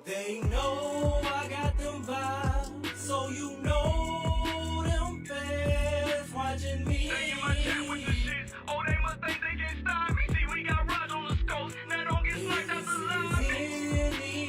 They know I got them vibes, so you know them fans watching me. They in my chat with the shits. Oh, they must think they can stop me. See, we got rods on the scopes. Now don't get sniped out the lobby.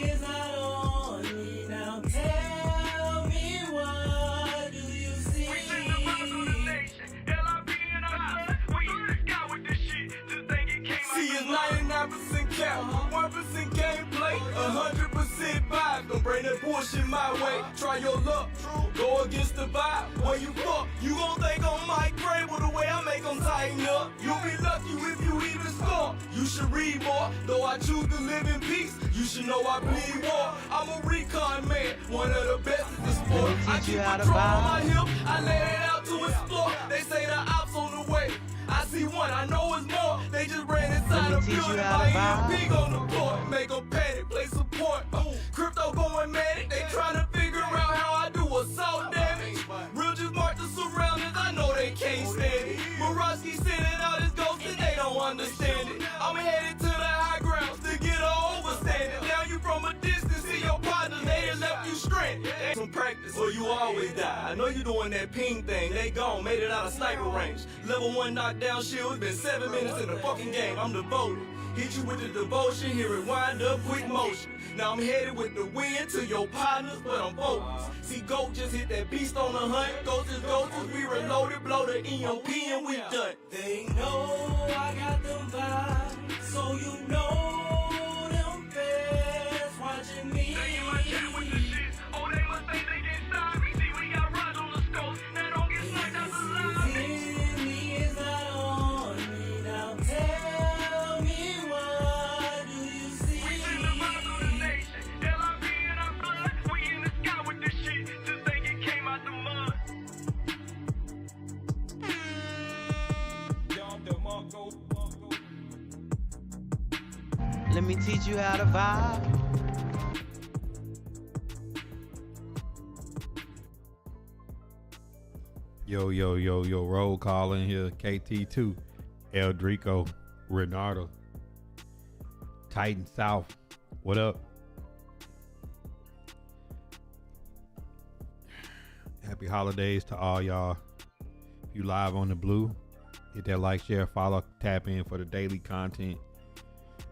Is not on me. Now tell me, what do you see? We send the vibes to the nation. Elam in our blood. We in the sky with this shit. Just think it came out. See, it's 99% cap, 1% gameplay, 100% vibe. Don't bring that bullshit my way. Try your luck, go against the vibe. Where you fuck, you gon' think on my grave with the way I make them tighten up. You'll be lucky if you even score. You should read more, though I choose to live in peace. You should know I bleed war. I'm a recon man, one of the best in the sport. I keep a drum on my hip, I let it out to explore. They say the ops on the way. I see one, I know it's more. They just ran inside a building, my EMP on the court. Make a panic, play support. Crypto going manic, they tryna figure out how I do assault damage. Real just mark the surroundings, I know they can't stand it. Morosky sending out his ghosts and they don't understand it. I'm headed to the high grounds to get a overstanding. Now you from a distance, see your partners, they done left you stranded. Some practice, or you always die. I know you doing that ping thing, they gone, made it out of sniper range. Level 1 knockdown shield, it's been 7 minutes in the fucking game, I'm devoted. Hit you with the devotion, hear it wind up, quick motion. Now I'm headed with the wind to your partners, but I'm focused. See, GOAT just hit that beast on the hunt. Ghosts, we reloaded, blow the EMP and we done. They know I got them vibes, so you know them fans watching me. They in my chat with the shits. Oh, they must think they can stop me. See, we got rods on the scopes. Now don't get sniped out the lobby. Is not on me. Now tell me, what do you see? We send the vibes to the nation. Elam in our blood. We in the sky with this shit. Just think it came out the mud. Let me teach you how to vibe. Yo, roll call in here. KT2, Eldrico, Renardo, Titan South. What up? Happy holidays to all y'all. If you live on the blue, hit that like, share, follow, tap in for the daily content.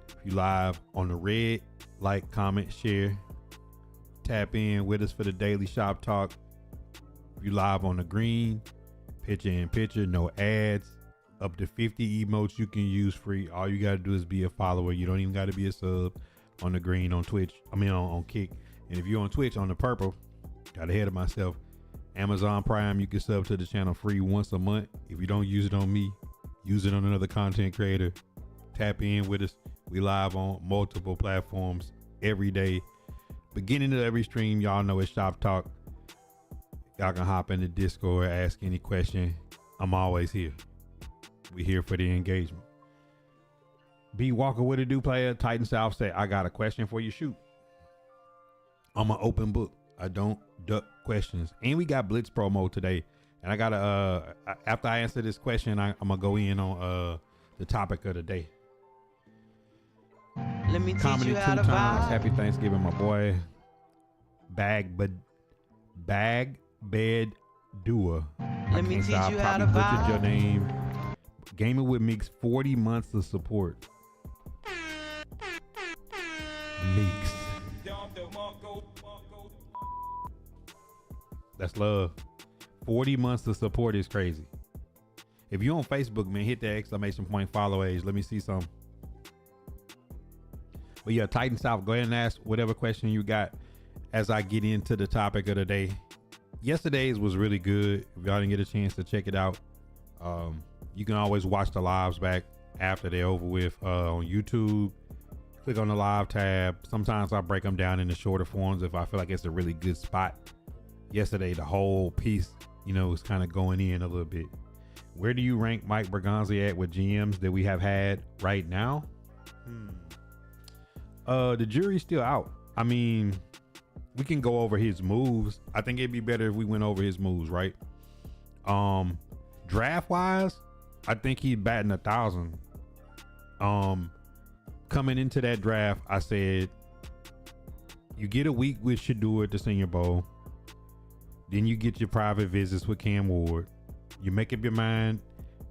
If you live on the red, like, comment, share, tap in with us for the daily shop talk. If you live on the green, picture in picture, no ads, up to 50 emotes you can use free. All you gotta do is be a follower. You don't even gotta be a sub. On the green, on Twitch, on Kick. And if you're on Twitch, on the purple, got ahead of myself, Amazon Prime, you can sub to the channel free once a month. If you don't use it on me, use it on another content creator. Tap in with us. We live on multiple platforms every day. Beginning of every stream, y'all know it's Shop Talk. Y'all can hop in the Discord, ask any question. I'm always here. We here for the engagement. B Walker, what it do, player? Titan South say, I got a question for you. Shoot. I'm an open book. I don't duck questions. And we got Blitz promo today. And I gotta after I answer this question, I'm gonna go in on the topic of the day. Let me teach Comedy you how to 2 times. vibe. Happy Thanksgiving, my boy. Bag bed doer. Let me teach you how to butchered vibe. your name. Gaming with Meeks, 40 months of support. Meeks. That's love. 40 months of support is crazy. If you're on Facebook, man, hit that exclamation point follow age. Let me see some. But yeah, Titan South, go ahead and ask whatever question you got as I get into the topic of the day. Yesterday's was really good. If y'all didn't get a chance to check it out, you can always watch the lives back after they're over with on YouTube. Click on the live tab. Sometimes I break them down into shorter forms if I feel like it's a really good spot. Yesterday, the whole piece, is kind of going in a little bit. Where do you rank Mike Berganza at with GMs that we have had right now? The jury's still out. I mean, we can go over his moves. I think it'd be better if we went over his moves, right? Draft wise, I think he's batting 1,000. Coming into that draft, I said you get a week with Shador at the Senior Bowl. Then you get your private visits with Cam Ward. You make up your mind,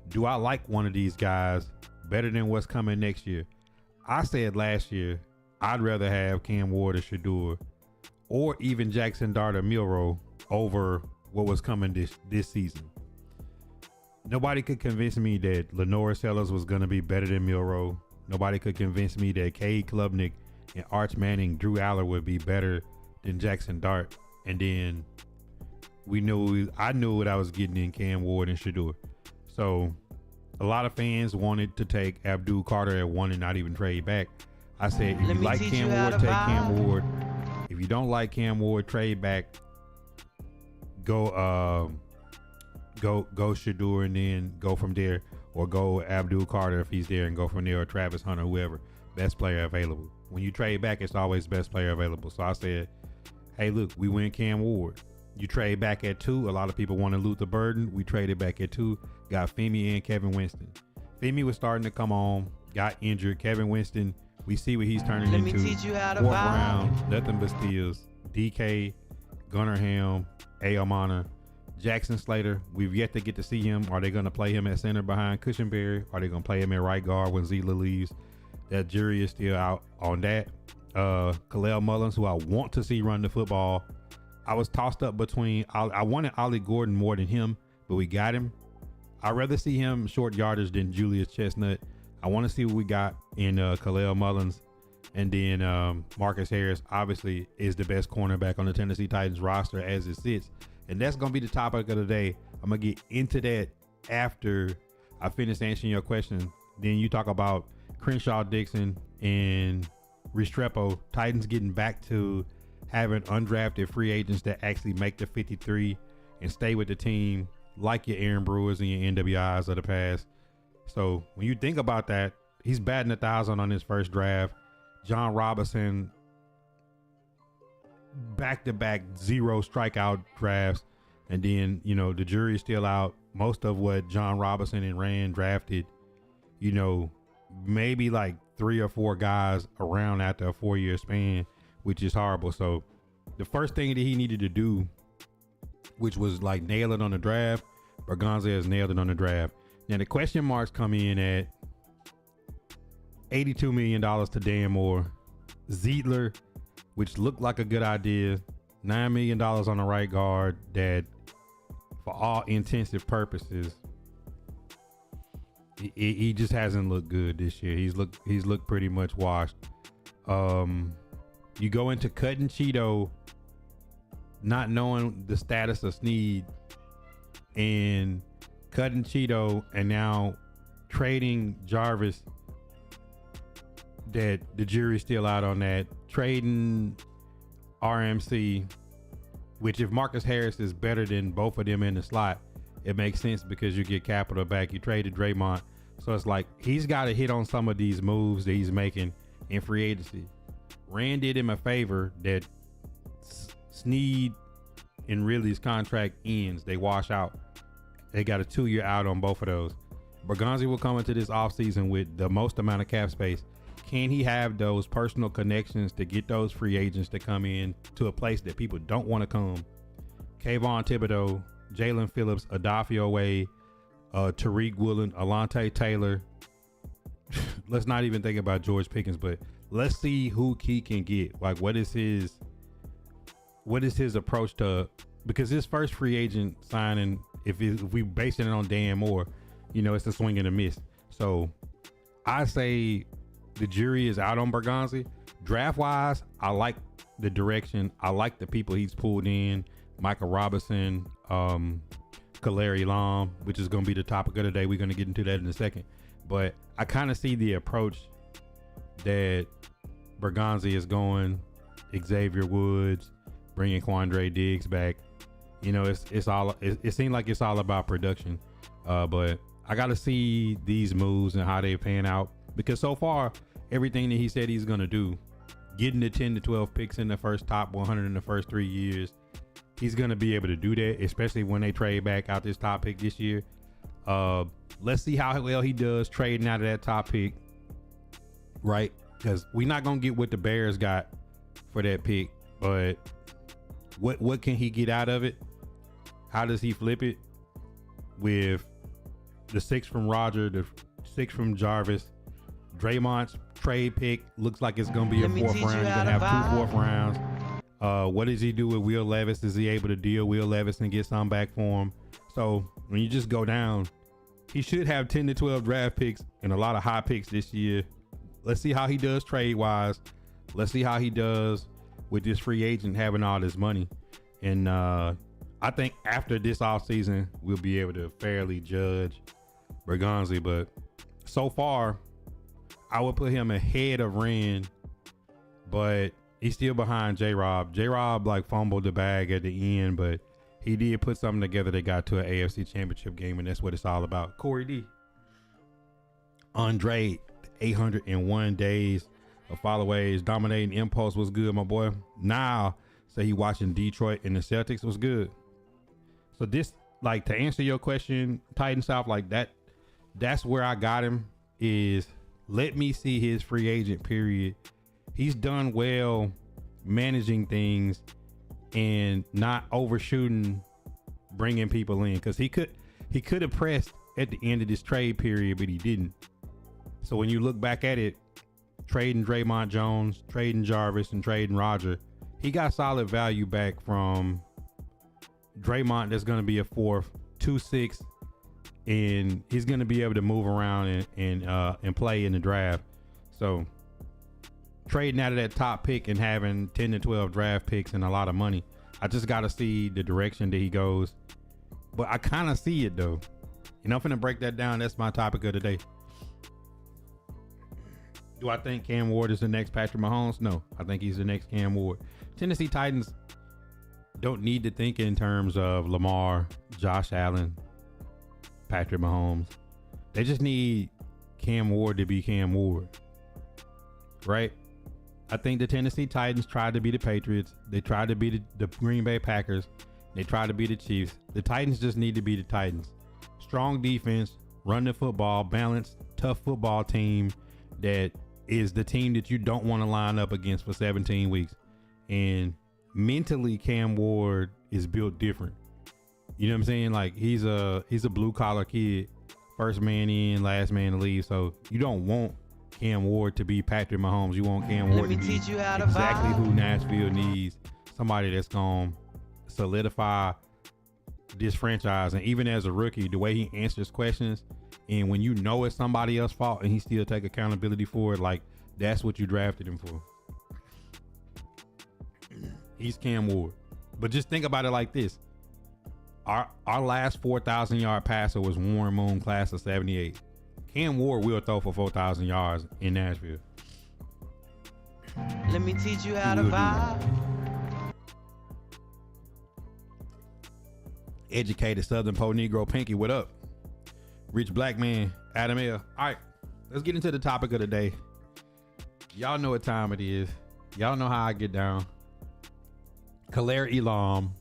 do I like one of these guys better than what's coming next year? I said last year, I'd rather have Cam Ward or Shador or even Jackson Dart or Milroe over what was coming this season. Nobody could convince me that Lenore Sellers was going to be better than Milroe. Nobody could convince me that Cade Klubnik and Arch Manning, Drew Aller would be better than Jackson Dart. And then I knew what I was getting in Cam Ward and Shador. So a lot of fans wanted to take Abdul Carter at 1 and not even trade back. I said, if you like Cam Ward, take Cam Ward. If you don't like Cam Ward, trade back. Go Shador and then go from there, or go Abdul Carter if he's there and go from there, or Travis Hunter, whoever, best player available. When you trade back, it's always best player available. So I said, hey, look, we win Cam Ward. You trade back at 2. A lot of people wanted Luther Burden. We traded back at 2. Got Femi and Kevin Winston. Femi was starting to come on, got injured. Kevin Winston, we see what he's turning into. Let me teach you how to 4th vibe. round, nothing but steals. DK, Gunnar Helm, Amana, Jackson Slater. We've yet to get to see him. Are they going to play him at center behind Cushenberry? Are they going to play him at right guard when Zila leaves? That jury is still out on that. Khalil Mullins, who I want to see run the football. I was tossed up between, I wanted Ollie Gordon more than him, but we got him. I'd rather see him short yardage than Julius Chestnut. I want to see what we got in Khalil Mullins. And then Marcus Harris obviously is the best cornerback on the Tennessee Titans roster as it sits. And that's going to be the topic of the day. I'm going to get into that after I finish answering your question. Then you talk about Crenshaw Dixon and Restrepo. Titans getting back to having undrafted free agents that actually make the 53 and stay with the team, like your Aaron Brewers and your NWIs of the past. So when you think about that, he's batting 1,000 on his first draft. John Robinson, back-to-back 0 strikeout drafts. And then, the jury's still out. Most of what John Robinson and Rand drafted, maybe like 3 or 4 guys around after a 4-year span, which is horrible. So the first thing that he needed to do, which was like nail it on the draft, Berganza has nailed it on the draft. Now the question marks come in at $82 million to Dan Moore. Zietler, which looked like a good idea, $9 million on the right guard that for all intensive purposes, he just hasn't looked good this year. He's looked pretty much washed. You go into cutting Cheeto, not knowing the status of Snead, and cutting Cheeto, and now trading Jarvis, that the jury's still out on that. Trading RMC, which if Marcus Harris is better than both of them in the slot, it makes sense because you get capital back. You traded Draymond. So it's like he's got to hit on some of these moves that he's making in free agency. Rand did him a favor that Snead and Ridley's contract ends. They wash out. They got a 2-year out on both of those. Berganza will come into this offseason with the most amount of cap space. Can he have those personal connections to get those free agents to come in to a place that people don't want to come? Kayvon Thibodeau, Jalen Phillips, Adafio Wade, Tariq Woolen, Alante Taylor. Let's not even think about George Pickens, but let's see who he can get. Like, what is his approach to, because his first free agent signing, if we basing it on Dan Moore, it's a swing and a miss. So I say the jury is out on Berganza. Draft wise, I like the direction. I like the people he's pulled in. Michael Robinson, Kaiir Elam, which is going to be the topic of the day. We're going to get into that in a second. But I kind of see the approach that Berganza is going. Xavier Woods, bringing Quandre Diggs back. It seems like it's all about production. But I got to see these moves and how they pan out, because so far everything that he said he's going to do, getting the 10 to 12 picks in the first top 100 in the first 3 years. He's going to be able to do that, especially when they trade back out this top pick this year. Let's see how well he does trading out of that top pick, right? Because we're not going to get what the Bears got for that pick, but what can he get out of it? How does he flip it with the 6 from Roger, the 6 from Jarvis? Draymond's trade pick looks like it's going to be a 4th round. He's going to have 2 4th rounds. What does he do with Will Levis? Is he able to deal Will Levis and get some back for him? So when you just go down, he should have 10 to 12 draft picks and a lot of high picks this year. Let's see how he does trade wise. Let's see how he does with this free agent having all this money. And I think after this offseason, we'll be able to fairly judge Bergonzi. But so far, I would put him ahead of Ren, but he's still behind J-Rob. J-Rob like fumbled the bag at the end, but he did put something together that got to an AFC championship game, and that's what it's all about. Corey D. Andre, 801 days of followaways, dominating impulse was good, my boy. Now, say he watching Detroit and the Celtics was good. So this, like, to answer your question, Titan South, like that's where I got him, is let me see his free agent period. He's done well managing things and not overshooting, bringing people in, because he could have pressed at the end of this trade period, but he didn't. So when you look back at it, trading Draymond Jones, trading Jarvis, and trading Roger, he got solid value back from Draymond. That's going to be a 4th, 2-6, and he's going to be able to move around and play in the draft. So trading out of that top pick and having 10 to 12 draft picks and a lot of money, I just got to see the direction that he goes. But I kind of see it though. You know, I'm finna break that down. That's my topic of the day. Do I think Cam Ward is the next Patrick Mahomes? No, I think he's the next Cam Ward. Tennessee Titans don't need to think in terms of Lamar, Josh Allen, Patrick Mahomes. They just need Cam Ward to be Cam Ward, right? I think the Tennessee Titans tried to be the Patriots. They tried to be the Green Bay Packers. They tried to be the Chiefs. The Titans just need to be the Titans. Strong defense, run the football, balanced, tough football team that is the team that you don't want to line up against for 17 weeks. And mentally, Cam Ward is built different. You know what I'm saying? Like he's a blue collar kid, first man in, last man to leave. So you don't want Cam Ward to be Patrick Mahomes. You want Cam Ward to be teach you how to exactly vibe. who Nashville needs. Somebody that's gonna solidify this franchise. And even as a rookie, the way he answers questions, and when you know it's somebody else's fault and he still take accountability for it, like that's what you drafted him for. He's Cam Ward. But just think about it like this. Our last 4,000 yard passer was Warren Moon, class of 78. Cam Ward will throw for 4,000 yards in Nashville. Let me teach you how to vibe. Educated Southern Po Negro Pinky, what up? Rich Black Man, Adam L. All right, let's get into the topic of the day. Y'all know what time it is. Y'all know how I get down. Kaiir Elam,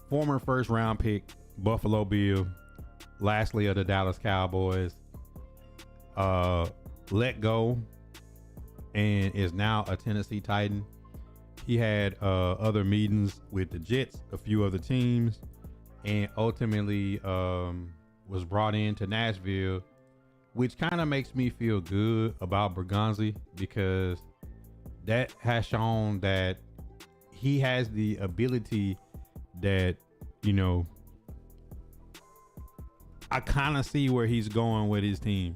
former first round pick, Buffalo Bill, lastly of the Dallas Cowboys, let go and is now a Tennessee Titan. He had other meetings with the Jets, a few other teams, and ultimately was brought into Nashville, which kind of makes me feel good about Bergonzi, because that has shown that he has the ability that, you know, I kind of see where he's going with his team.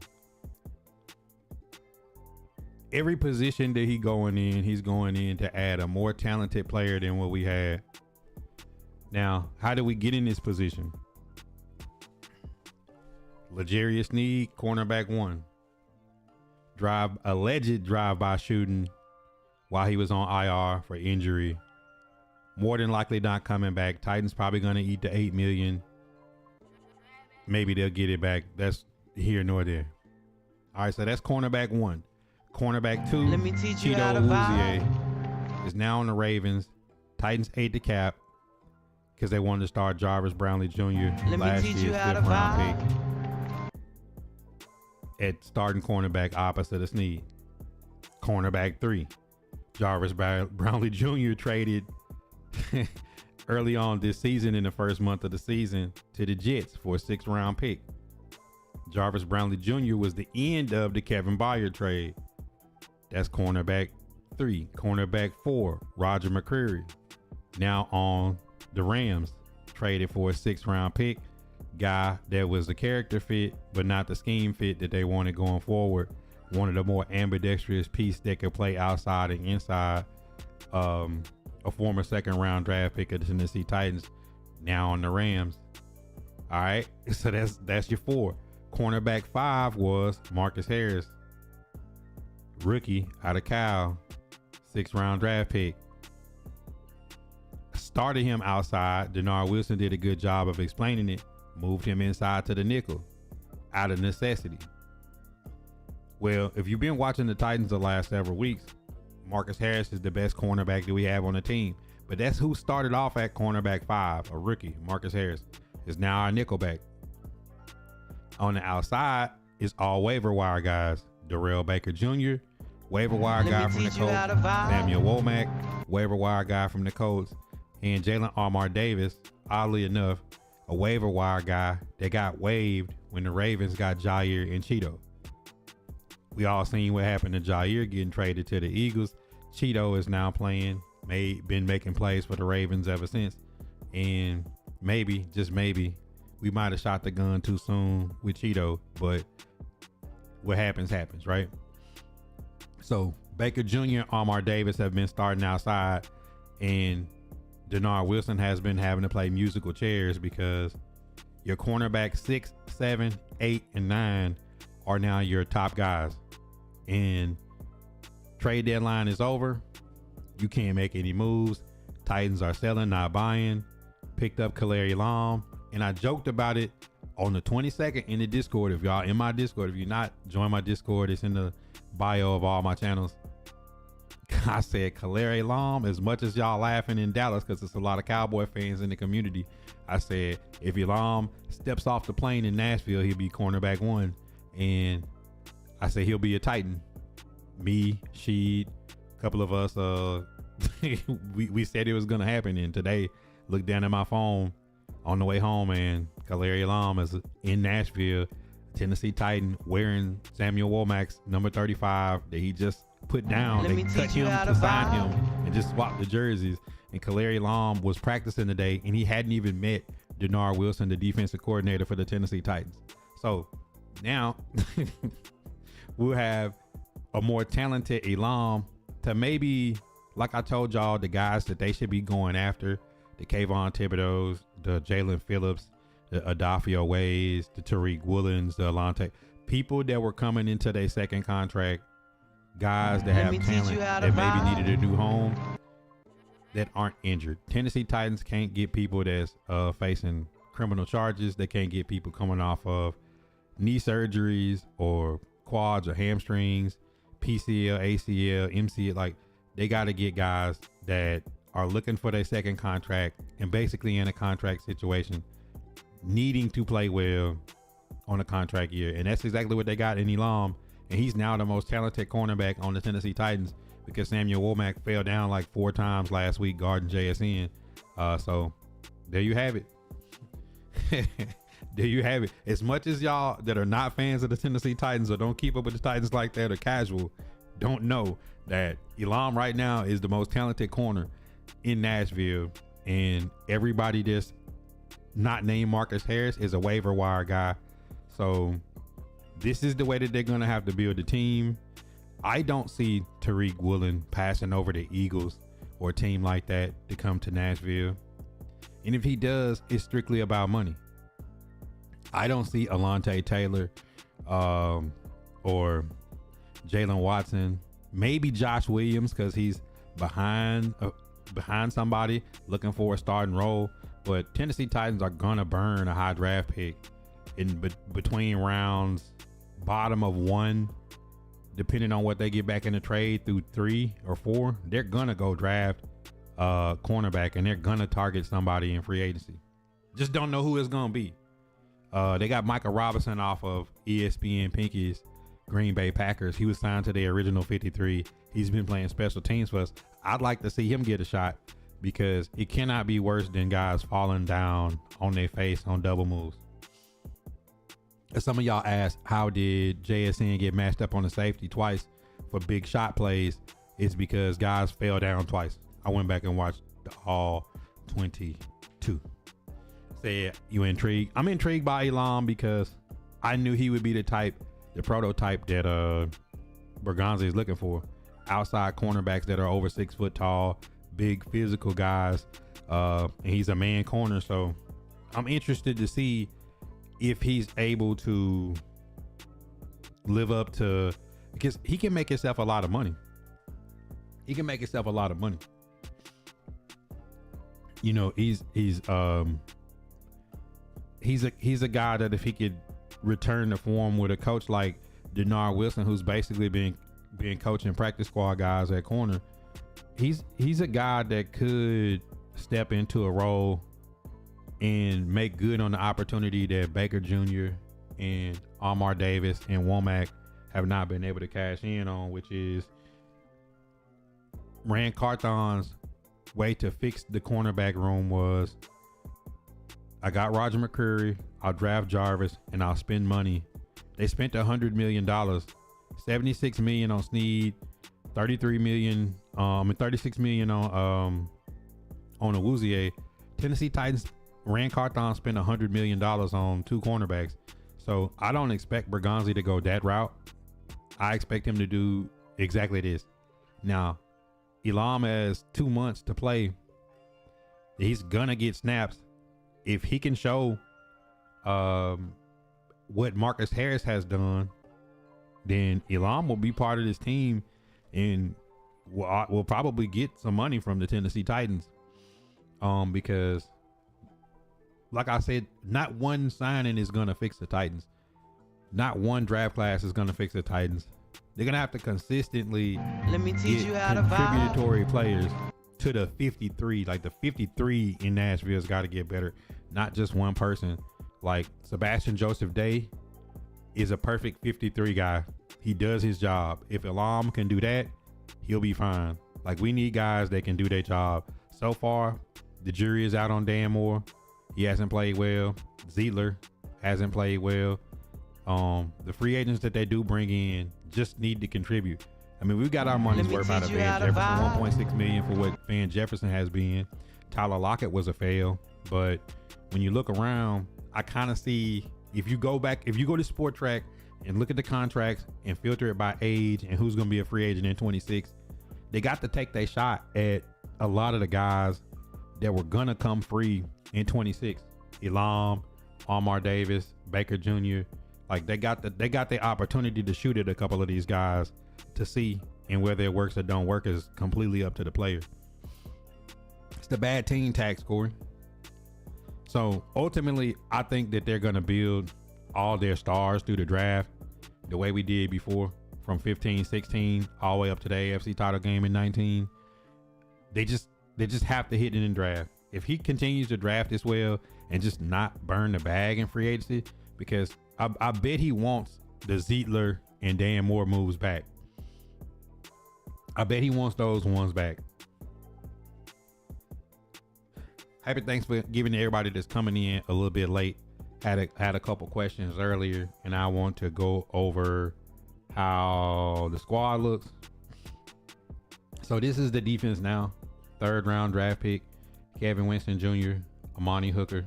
Every position that he's going in to add a more talented player than what we had. Now, how do we get in this position? L'Jarius Sneed, cornerback 1. Alleged drive-by shooting while he was on IR for injury. More than likely not coming back. Titans probably going to eat the $8 million. Maybe they'll get it back. That's here nor there. All right, so that's cornerback 1. Cornerback 2, Let me teach you Cheeto how to Awuzie, is now on the Ravens. Titans ate the cap because they wanted to start Jarvis Brownlee Jr. Let me last teach year's you how to 5th round vibe. pick at starting cornerback opposite of Snead. Cornerback 3, Jarvis Brownlee Jr. traded early on this season in the first month of the season to the Jets for a 6th round pick. Jarvis Brownlee Jr. was the end of the Kevin Byard trade. That's cornerback 3. Cornerback 4, Roger McCreary, now on the Rams, traded for a 6th round pick. Guy that was the character fit, but not the scheme fit that they wanted going forward. Wanted a more ambidextrous piece that could play outside and inside. A former 2nd round draft pick of the Tennessee Titans, now on the Rams. All right, so that's your 4. Cornerback 5 was Marcus Harris, rookie out of Cal, 6th round draft pick. Started him outside. Denard Wilson did a good job of explaining it. Moved him inside to the nickel out of necessity. Well, if you've been watching the Titans the last several weeks, Marcus Harris is the best cornerback that we have on the team. But that's who started off at cornerback 5, a rookie. Marcus Harris is now our nickelback. On the outside is all waiver wire guys. Darrell Baker Jr., waiver wire guy from the Colts. Samuel Womack, waiver wire guy from the Colts. And Jalen Armour Davis, oddly enough, a waiver wire guy that got waived when the Ravens got Jair and Cheeto. We all seen what happened to Jair getting traded to the Eagles. Cheeto is now playing, been making plays for the Ravens ever since. And maybe, just maybe, we might have shot the gun too soon with Cheeto, but what happens, right? So Baker Jr. and Armour Davis have been starting outside, and Denard Wilson has been having to play musical chairs because your cornerback 6, 7, 8, and 9 are now your top guys. And trade deadline is over. You can't make any moves. Titans are selling, not buying. Picked up Kaiir Elam. And I joked about it on the 22nd in the Discord. If y'all in my Discord, if you're not, join my Discord. It's in the bio of all my channels. I said Kaiir Elam, as much as y'all laughing in Dallas because there's a lot of Cowboy fans in the community. I said if Elam steps off the plane in Nashville, he'll be cornerback 1. And I said he'll be a Titan. Me, Sheed, a couple of us, we said it was gonna happen. And today, looked down at my phone on the way home, and Kaiir Elam is in Nashville, Tennessee Titan, wearing Samuel Womack's number 35 that he just put down. They cut him to sign him and just swap the jerseys. And Kaiir Elam was practicing today, and he hadn't even met Denard Wilson, the defensive coordinator for the Tennessee Titans. So now we'll have a more talented Elam to maybe, like I told y'all, the guys that they should be going after, the Kayvon Thibodeaux, the Jalen Phillips, the Adafio Ways, the Tariq Woolens, the Alante, people that were coming into their second contract, guys that have talent that maybe needed a new home, that aren't injured. Tennessee Titans can't get people that's facing criminal charges. They can't get people coming off of knee surgeries or quads or hamstrings, PCL, ACL, MCL. Like, they got to get guys that are looking for their second contract and basically in a contract situation, needing to play well on a contract year. And that's exactly what they got in Elam. And he's now the most talented cornerback on the Tennessee Titans because Samuel Womack fell down like 4 times last week guarding JSN. So there you have it. There you have it. As much as y'all that are not fans of the Tennessee Titans or don't keep up with the Titans like that or casual, don't know that Elam right now is the most talented corner in Nashville. And everybody that's not named Marcus Harris is a waiver wire guy. So this is the way that they're going to have to build the team. I don't see Tariq Woolen passing over the Eagles or a team like that to come to Nashville. And if he does, it's strictly about money. I don't see Alante Taylor or Jalen Watson, maybe Josh Williams because he's behind somebody looking for a starting role. But Tennessee Titans are going to burn a high draft pick in between rounds, bottom of 1 depending on what they get back in the trade through 3 or 4, they're gonna go draft cornerback, and they're gonna target somebody in free agency. Just don't know who it's gonna be. They got Michael Robinson off of ESPN Pinky's Green Bay Packers. He was signed to their original 53. He's been playing special teams for us. I'd like to see him get a shot, because it cannot be worse than guys falling down on their face on double moves. Some of y'all asked, how did JSN get matched up on the safety twice for big shot plays? It's because guys fell down twice. I went back and watched all 22. Said, you intrigued? I'm intrigued by Elam because I knew he would be the prototype that Berganza is looking for. Outside cornerbacks that are over 6 foot tall, big physical guys. And he's a man corner, so I'm interested to see if he's able to live up to, because he can make himself a lot of money. You know, he's a guy that if he could return to form with a coach like Denard Wilson, who's basically been coaching practice squad guys at corner, he's a guy that could step into a role and make good on the opportunity that Baker Jr. and Amar Davis and Womack have not been able to cash in on, which is Rand Carthon's way to fix the cornerback room was, I got Roger McCreary, I'll draft Jarvis, and I'll spend money. They spent $100 million, $76 million on Snead, $36 million on Awuzie. Tennessee Titans, Rand Carthon spent $100 million on 2 cornerbacks. So I don't expect Berganza to go that route. I expect him to do exactly this. Now, Elam has 2 months to play. He's gonna get snaps. If he can show what Marcus Harris has done, then Elam will be part of this team and will probably get some money from the Tennessee Titans. Because like I said, not one signing is going to fix the Titans. Not one draft class is going to fix the Titans. They're going to have to consistently Let me teach get you how to vibe. contributory players to the 53. Like the 53 in Nashville's got to get better. Not just one person. Like Sebastian Joseph Day is a perfect 53 guy. He does his job. If Elam can do that, he'll be fine. Like, we need guys that can do their job. So far, the jury is out on Dan Moore. He hasn't played well. Zietler hasn't played well. The free agents that they do bring in just need to contribute. I mean, we've got our money's worth out of Van Jefferson. 1.6 million for what Van Jefferson has been. Tyler Lockett was a fail, but when you look around, I kind of see, if you go to Sport Track and look at the contracts and filter it by age and who's going to be a free agent in 26, they got to take their shot at a lot of the guys that were going to come free in 26. Elam, Amar Davis, Baker Jr. Like, they got the opportunity to shoot at a couple of these guys to see, and whether it works or don't work is completely up to the player. It's the bad team tax, Corey. So ultimately, I think that they're going to build all their stars through the draft the way we did before, from 15, 16, all the way up to the AFC title game in 19. They just have to hit it in draft. If he continues to draft this well and just not burn the bag in free agency, because I bet he wants the Zietler and Dan Moore moves back. I bet he wants those ones back. Happy Thanksgiving to everybody that's coming in a little bit late. Had a couple questions earlier, and I want to go over how the squad looks. So this is the defense now. 3rd round draft pick, Kevin Winston Jr., Amani Hooker.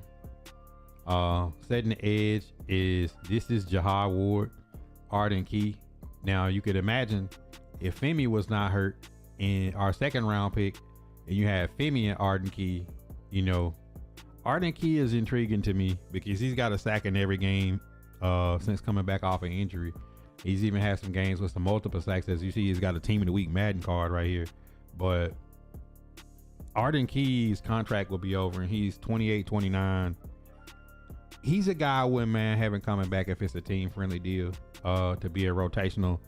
Setting the edge is Jahad Ward, Arden Key. Now you could imagine if Femi was not hurt in our 2nd round pick, and you have Femi and Arden Key, you know, Arden Key is intriguing to me because he's got a sack in every game since coming back off an injury. He's even had some games with some multiple sacks. As you see, he's got a Team of the Week Madden card right here. But Arden Key's contract will be over, and he's 28, 29. He's a guy I wouldn't mind having coming back if it's a team-friendly deal to be a rotational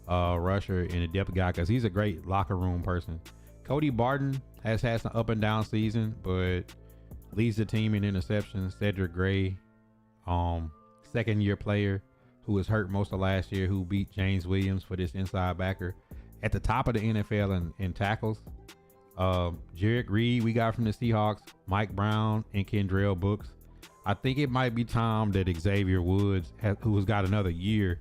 rusher and a depth guy because he's a great locker room person. Cody Barton has had some up and down season, but leads the team in interceptions. Cedric Gray, second year player who was hurt most of last year, who beat James Williams for this inside backer at the top of the NFL in tackles. Jarek Reed we got from the Seahawks, Mike Brown and Kendrell Brooks. I think it might be time that Xavier Woods, who's got another year,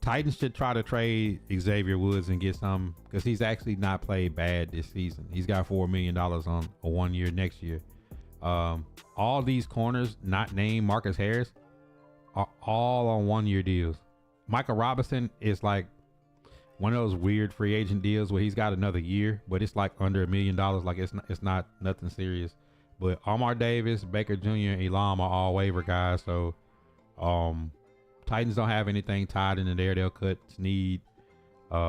Titans should try to trade Xavier Woods and get some, because he's actually not played bad this season. He's got $4 million on a 1 year next year. All these corners not named Marcus Harris are all on 1 year deals. Michael Robinson is like one of those weird free agent deals where he's got another year, but it's like under $1 million. Like it's not nothing serious. But Amar Davis, Baker Jr., and Elam are all waiver guys. So Titans don't have anything tied into there. They'll cut Snead.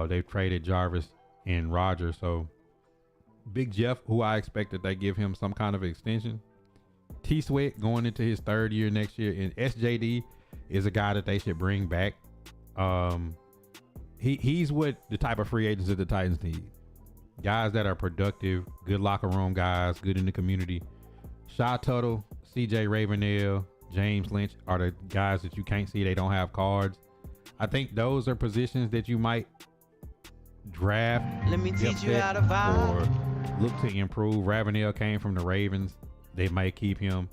They've traded Jarvis and Roger. So Big Jeff, who I expect that they give him some kind of extension. T Sweat going into his third year next year. And SJD is a guy that they should bring back. He's what the type of free agents that the Titans need. Guys that are productive, good locker room guys, good in the community. Shy Tuttle, CJ Ravenel, James Lynch are the guys that you can't see. They don't have cards. I think those are positions that you might draft. Let me teach you how to vibe. Or look to improve. Ravenel came from the Ravens. They might keep him.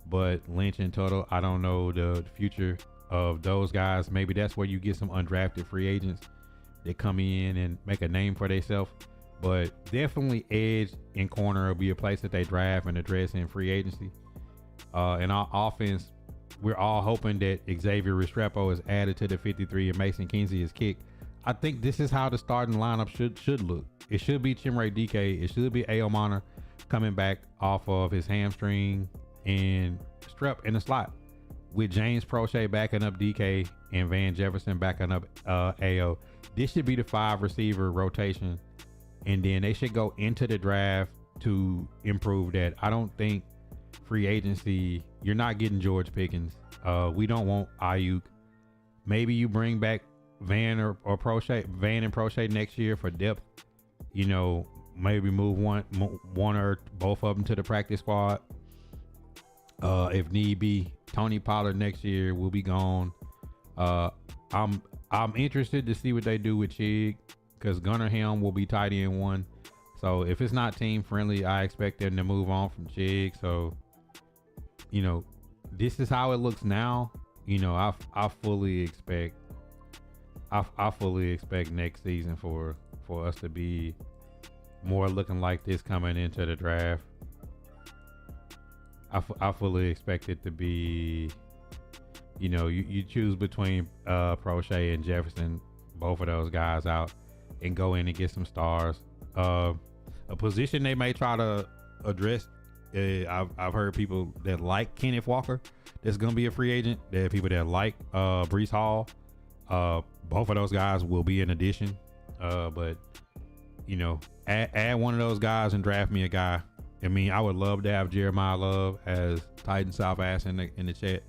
But Lynch and Tuttle, I don't know the future of those guys. Maybe that's where you get some undrafted free agents that come in and make a name for themselves. But definitely edge and corner will be a place that they draft and address in free agency. In our offense, we're all hoping that Xavier Restrepo is added to the 53 and Mason Kinsey is kicked. I think this is how the starting lineup should look. It should be Chimere DK. It should be Aomana coming back off of his hamstring and strep in the slot, with James Prochet backing up DK and Van Jefferson backing up AO. This should be the 5 receiver rotation. And then they should go into the draft to improve that. I don't think free agency, you're not getting George Pickens. We don't want Ayuk. Maybe you bring back Van or Prochet, Van and Prochet next year for depth. You know, maybe move one or both of them to the practice squad. If need be, Tony Pollard next year will be gone. I'm interested to see what they do with Chig, because Gunnar Helm will be tight end 1. So if it's not team friendly, I expect them to move on from Chig. So, you know, this is how it looks now. You know, I fully expect next season for us to be more looking like this coming into the draft. I fully expect it to be, you know, you choose between Prochet and Jefferson, both of those guys out, and go in and get some stars. A position they may try to address, I've heard people that like Kenneth Walker that's going to be a free agent. There are people that like Breece Hall. Both of those guys will be an addition. But, you know, add one of those guys and draft me a guy. I mean, I would love to have Jeremiah Love, as Titan South asked in the chat.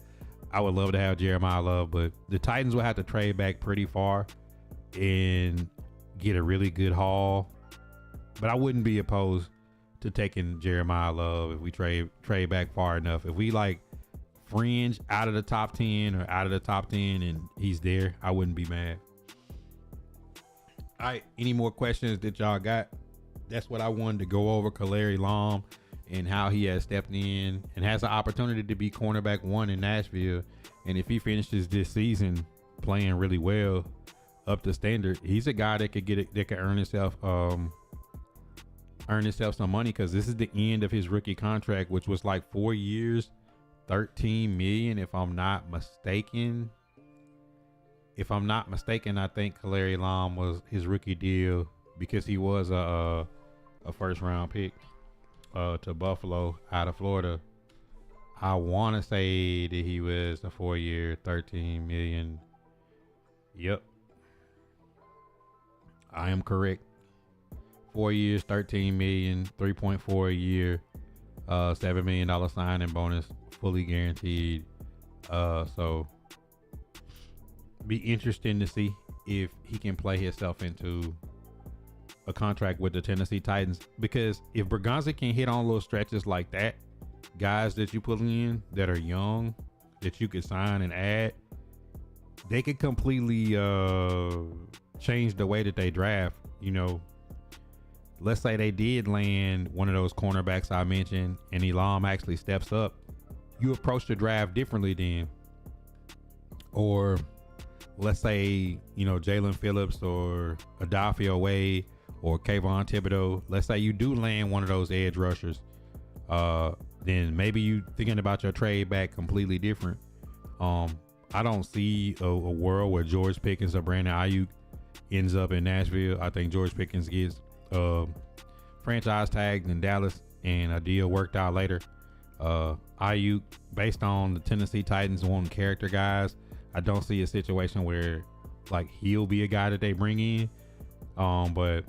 I would love to have Jeremiah Love, but the Titans will have to trade back pretty far and get a really good haul. But I wouldn't be opposed to taking Jeremiah Love if we trade back far enough. If we like fringe out of the top 10 or out of the top 10 and he's there, I wouldn't be mad. All right, any more questions that y'all got? That's what I wanted to go over. Kaiir Elam and how he has stepped in and has the opportunity to be cornerback 1 in Nashville. And if he finishes this season playing really well, up to standard, he's a guy that could get it, that could earn himself some money, because this is the end of his rookie contract, which was like 4 years, $13 million, if I'm not mistaken. I think Kaiir Elam was his rookie deal, because he was a first round pick to Buffalo out of Florida. I want to say that he was a 4 year, $13 million. Yep, I am correct. 4 years, $13 million, 3.4 a year, $7 million signing bonus, fully guaranteed. So be interesting to see if he can play himself into a contract with the Tennessee Titans, because if Bergonzi can hit on little stretches like that, guys that you put in that are young that you could sign and add, they could completely change the way that they draft. You know, let's say they did land one of those cornerbacks I mentioned and Elam actually steps up, you approach the draft differently then. Or let's say, you know, Jalen Phillips or Adolfo Wade or Kayvon Thibodeau, let's say you do land one of those edge rushers, then maybe you thinking about your trade back completely different. I don't see a world where George Pickens or Brandon Ayuk ends up in Nashville. I think George Pickens gets franchise tagged in Dallas and a deal worked out later. Ayuk, based on the Tennessee Titans wanting character guys, I don't see a situation where like he'll be a guy that they bring in. But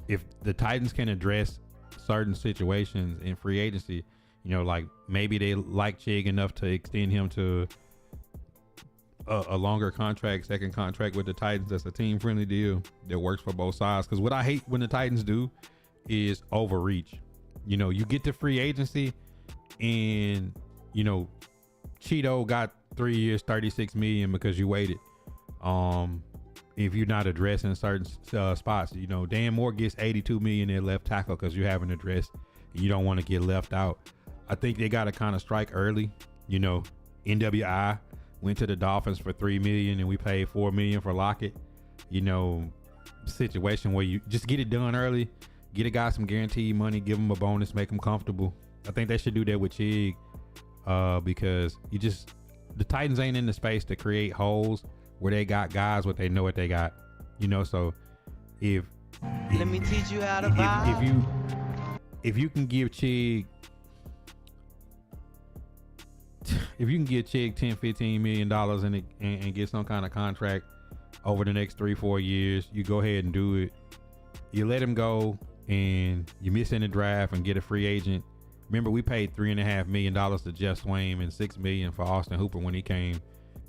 if the Titans can address certain situations in free agency, you know, like maybe they like Chig enough to extend him to a longer contract, second contract with the Titans. That's a team friendly deal that works for both sides. Because what I hate when the Titans do is overreach. You know, you get to free agency and, you know, Cheeto got 3 years, $36 million because you waited. If you're not addressing certain spots, you know, Dan Moore gets $82 million at left tackle because you haven't addressed. You don't want to get left out. I think they got to kind of strike early. You know, NWI went to the Dolphins for $3 million and we paid $4 million for Lockett. You know, situation where you just get it done early, get a guy some guaranteed money, give him a bonus, make him comfortable. I think they should do that with Chig, because the Titans ain't in the space to create holes where they got guys what they know what they got. You know, so Let me teach you how to vibe. if you can give Chig $10-15 million and get some kind of contract over the next 3-4 years, you go ahead and do it. You let him go and you miss in the draft and get a free agent. Remember, we paid $3.5 million to Jeff Swain and $6 million for Austin Hooper when he came.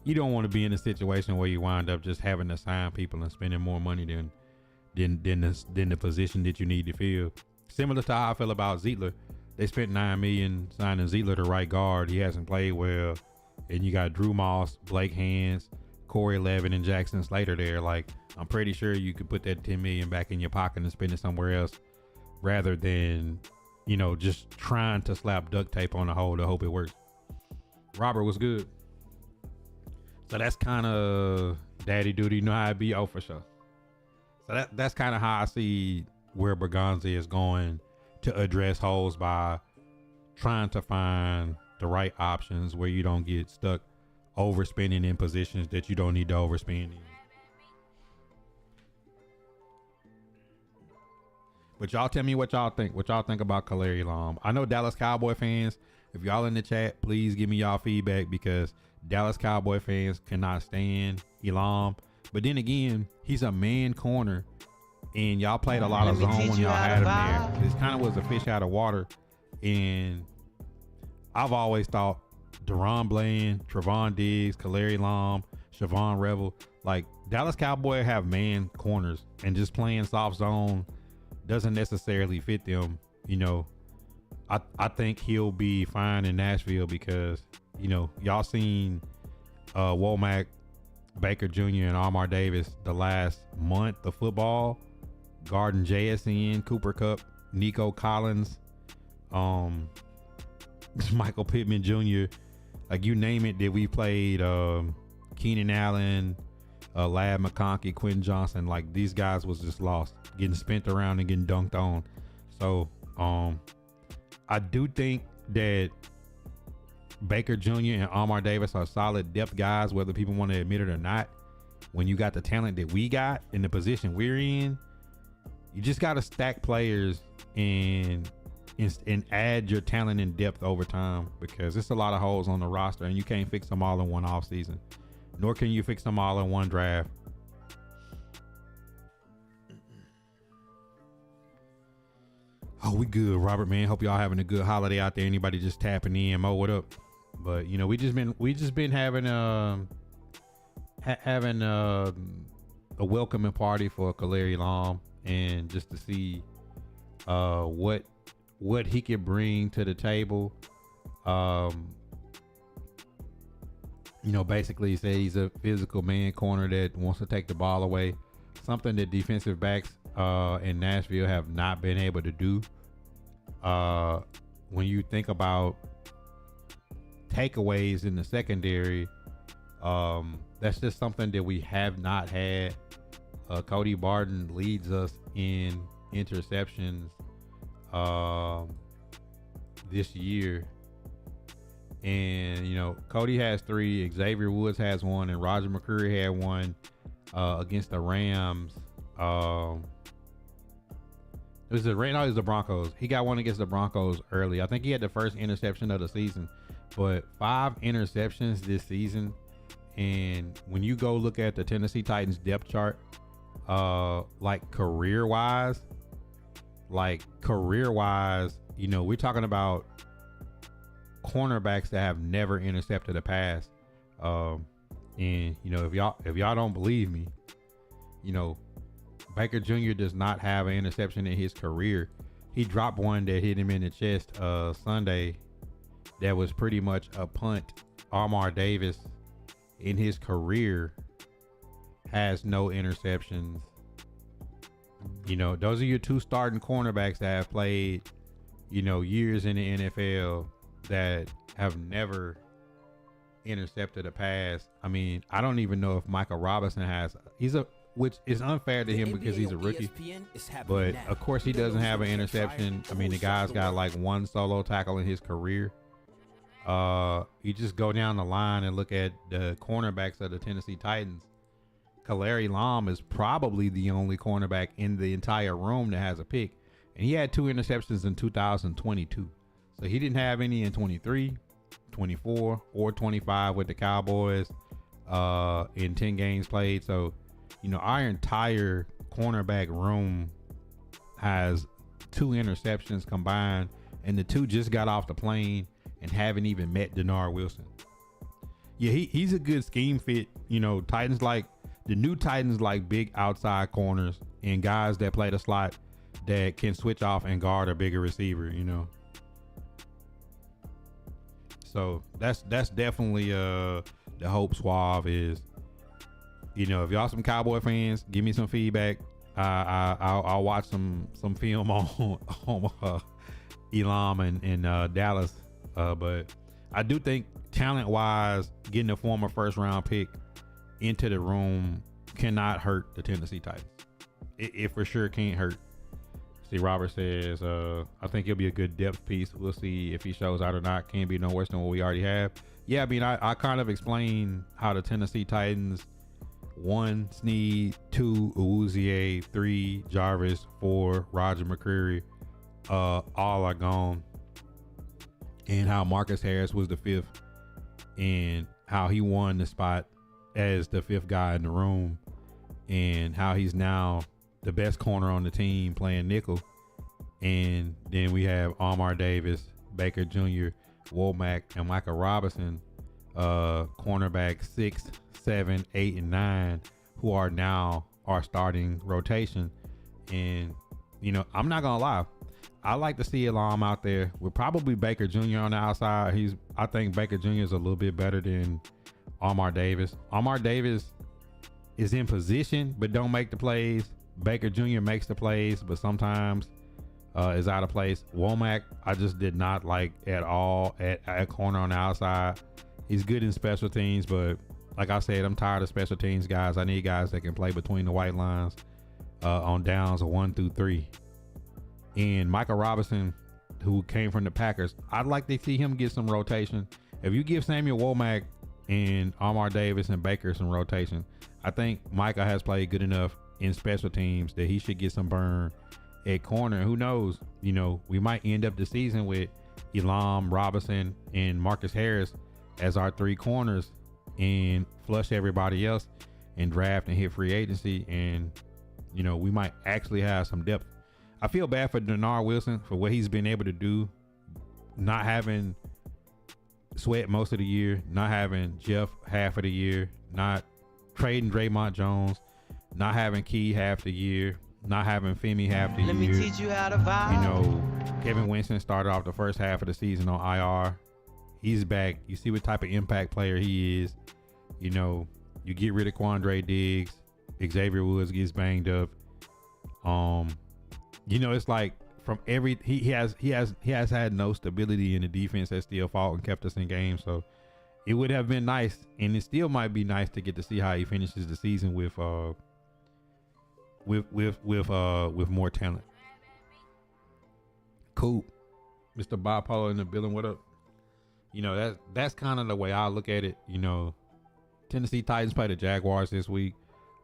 You don't want to be in a situation where you wind up just having to sign people and spending more money than the position that you need to fill. Similar to how I feel about Zeitler. They spent $9 million signing Zeitler to right guard. He hasn't played well. And you got Drew Moss, Blake Hands, Corey Levin, and Jackson Slater there. Like, I'm pretty sure you could put that $10 million back in your pocket and spend it somewhere else rather than, you know, just trying to slap duct tape on the hole to hope it works. Robert was good. So that's kind of daddy duty. You know how it be? Oh, for sure. So that's kind of how I see where Bergonzi is going to address holes by trying to find the right options where you don't get stuck overspending in positions that you don't need to overspend in. But y'all tell me what y'all think. What y'all think about Kaiir Elam? I know Dallas Cowboy fans, if y'all in the chat, please give me y'all feedback, because Dallas Cowboy fans cannot stand Elam. But then again, he's a man corner, and y'all played a lot of zone when y'all had him there. This kind of was a fish out of water. And I've always thought Deron Bland, Trevon Diggs, Kaiir Elam, Siobhan Revel, like Dallas Cowboy have man corners, and just playing soft zone doesn't necessarily fit them. You know, I think he'll be fine in Nashville because, you know, y'all seen Womack, Baker Jr. and Amar Davis the last month of football, guarding JSN, Cooper Kupp, Nico Collins, Michael Pittman Jr. Like, you name it that we played, Keenan Allen, Lad McConkey, Quentin Johnson. Like, these guys was just lost, getting spent around and getting dunked on. So I do think that Baker Jr. and Amar Davis are solid depth guys, whether people want to admit it or not. When you got the talent that we got in the position we're in, you just got to stack players and add your talent and depth over time, because it's a lot of holes on the roster and you can't fix them all in one off season, nor can you fix them all in one draft. Oh, we good, Robert, man. Hope y'all having a good holiday out there. Anybody just tapping in, Mo, what up? But, you know, we just been having a welcoming party for Kaiir Elam, and just to see what he could bring to the table. Basically he said he's a physical man corner that wants to take the ball away, something that defensive backs in Nashville have not been able to do. When you think about takeaways in the secondary, that's just something that we have not had. Cody Barton leads us in interceptions this year, and Cody has 3, Xavier Woods has 1, and Roger McCreary had 1 against the Rams. It was the Broncos. He got 1 against the Broncos early. I think he had the first interception of the season, but 5 interceptions this season. And when you go look at the Tennessee Titans depth chart, like career wise, we're talking about cornerbacks that have never intercepted a pass. And if y'all don't believe me, Baker Jr. does not have an interception in his career. He dropped one that hit him in the chest Sunday that was pretty much a punt. Armar Davis in his career has no interceptions. Those are your 2 starting cornerbacks that have played, years in the NFL that have never intercepted a pass. I mean, I don't even know if Michael Robinson has. Which is unfair to him because he's a rookie. But of course he doesn't have an interception. I mean, the guy's got like 1 solo tackle in his career. You just go down the line and look at the cornerbacks of the Tennessee Titans. Kaiir Elam is probably the only cornerback in the entire room that has a pick, and he had 2 interceptions in 2022. So he didn't have any in 23, 24, or 25 with the Cowboys in 10 games played. So our entire cornerback room has 2 interceptions combined, and the 2 just got off the plane and haven't even met Denard Wilson. Yeah, he's a good scheme fit. Titans like the new Titans like big outside corners and guys that play the slot that can switch off and guard a bigger receiver. So that's definitely the hope. Suave is. If y'all some Cowboy fans, give me some feedback. I'll watch some film on Elam and Dallas. But I do think talent wise, getting a former first round pick into the room cannot hurt the Tennessee Titans. It for sure can't hurt. See, Robert says, I think he'll be a good depth piece. We'll see if he shows out or not. Can't be no worse than what we already have. Yeah, I mean, I kind of explained how the Tennessee Titans 1 Snead, 2 Awuzie, 3 Jarvis, 4 Roger McCreary, all are gone, and how Marcus Harris was the 5th, and how he won the spot as the 5th guy in the room, and how he's now the best corner on the team playing nickel. And then we have Armar Davis, Baker Jr., Womack, and Michael Robinson, cornerback 6, 7, 8, and 9, who are now our starting rotation. And I'm not gonna lie, I like to see Elam out there with probably Baker Jr. on the outside. I think Baker Jr. is a little bit better than Armar Davis. Armar Davis is in position but don't make the plays. Baker Jr. makes the plays but sometimes is out of place. Womack, I just did not like at all at corner on the outside. He's good in special teams, but like I said, I'm tired of special teams guys. I need guys that can play between the white lines on downs of 1 through 3. And Michael Robinson, who came from the Packers, I'd like to see him get some rotation. If you give Samuel Womack and Armar Davis and Baker some rotation, I think Michael has played good enough in special teams that he should get some burn at corner. Who knows? We might end up the season with Elam, Robinson, and Marcus Harris as our 3 corners and flush everybody else and draft and hit free agency. And, we might actually have some depth. I feel bad for Denard Wilson for what he's been able to do, not having Sweat most of the year, not having Jeff half of the year, not trading Draymond Jones, not having Key half the year, not having Femi half the Let me year. teach you how to vibe. You know, Kevin Winston started off the first half of the season on IR. He's back. You see what type of impact player he is. You know, you get rid of Quandre Diggs. Xavier Woods gets banged up. You know, it's like from every he has had no stability in the defense that still fought and kept us in games. So it would have been nice, and it still might be nice to get to see how he finishes the season with more talent. Cool. Mr. Bipolar in the building, what up? You know, that's kind of the way I look at it. You know, Tennessee Titans play the Jaguars this week.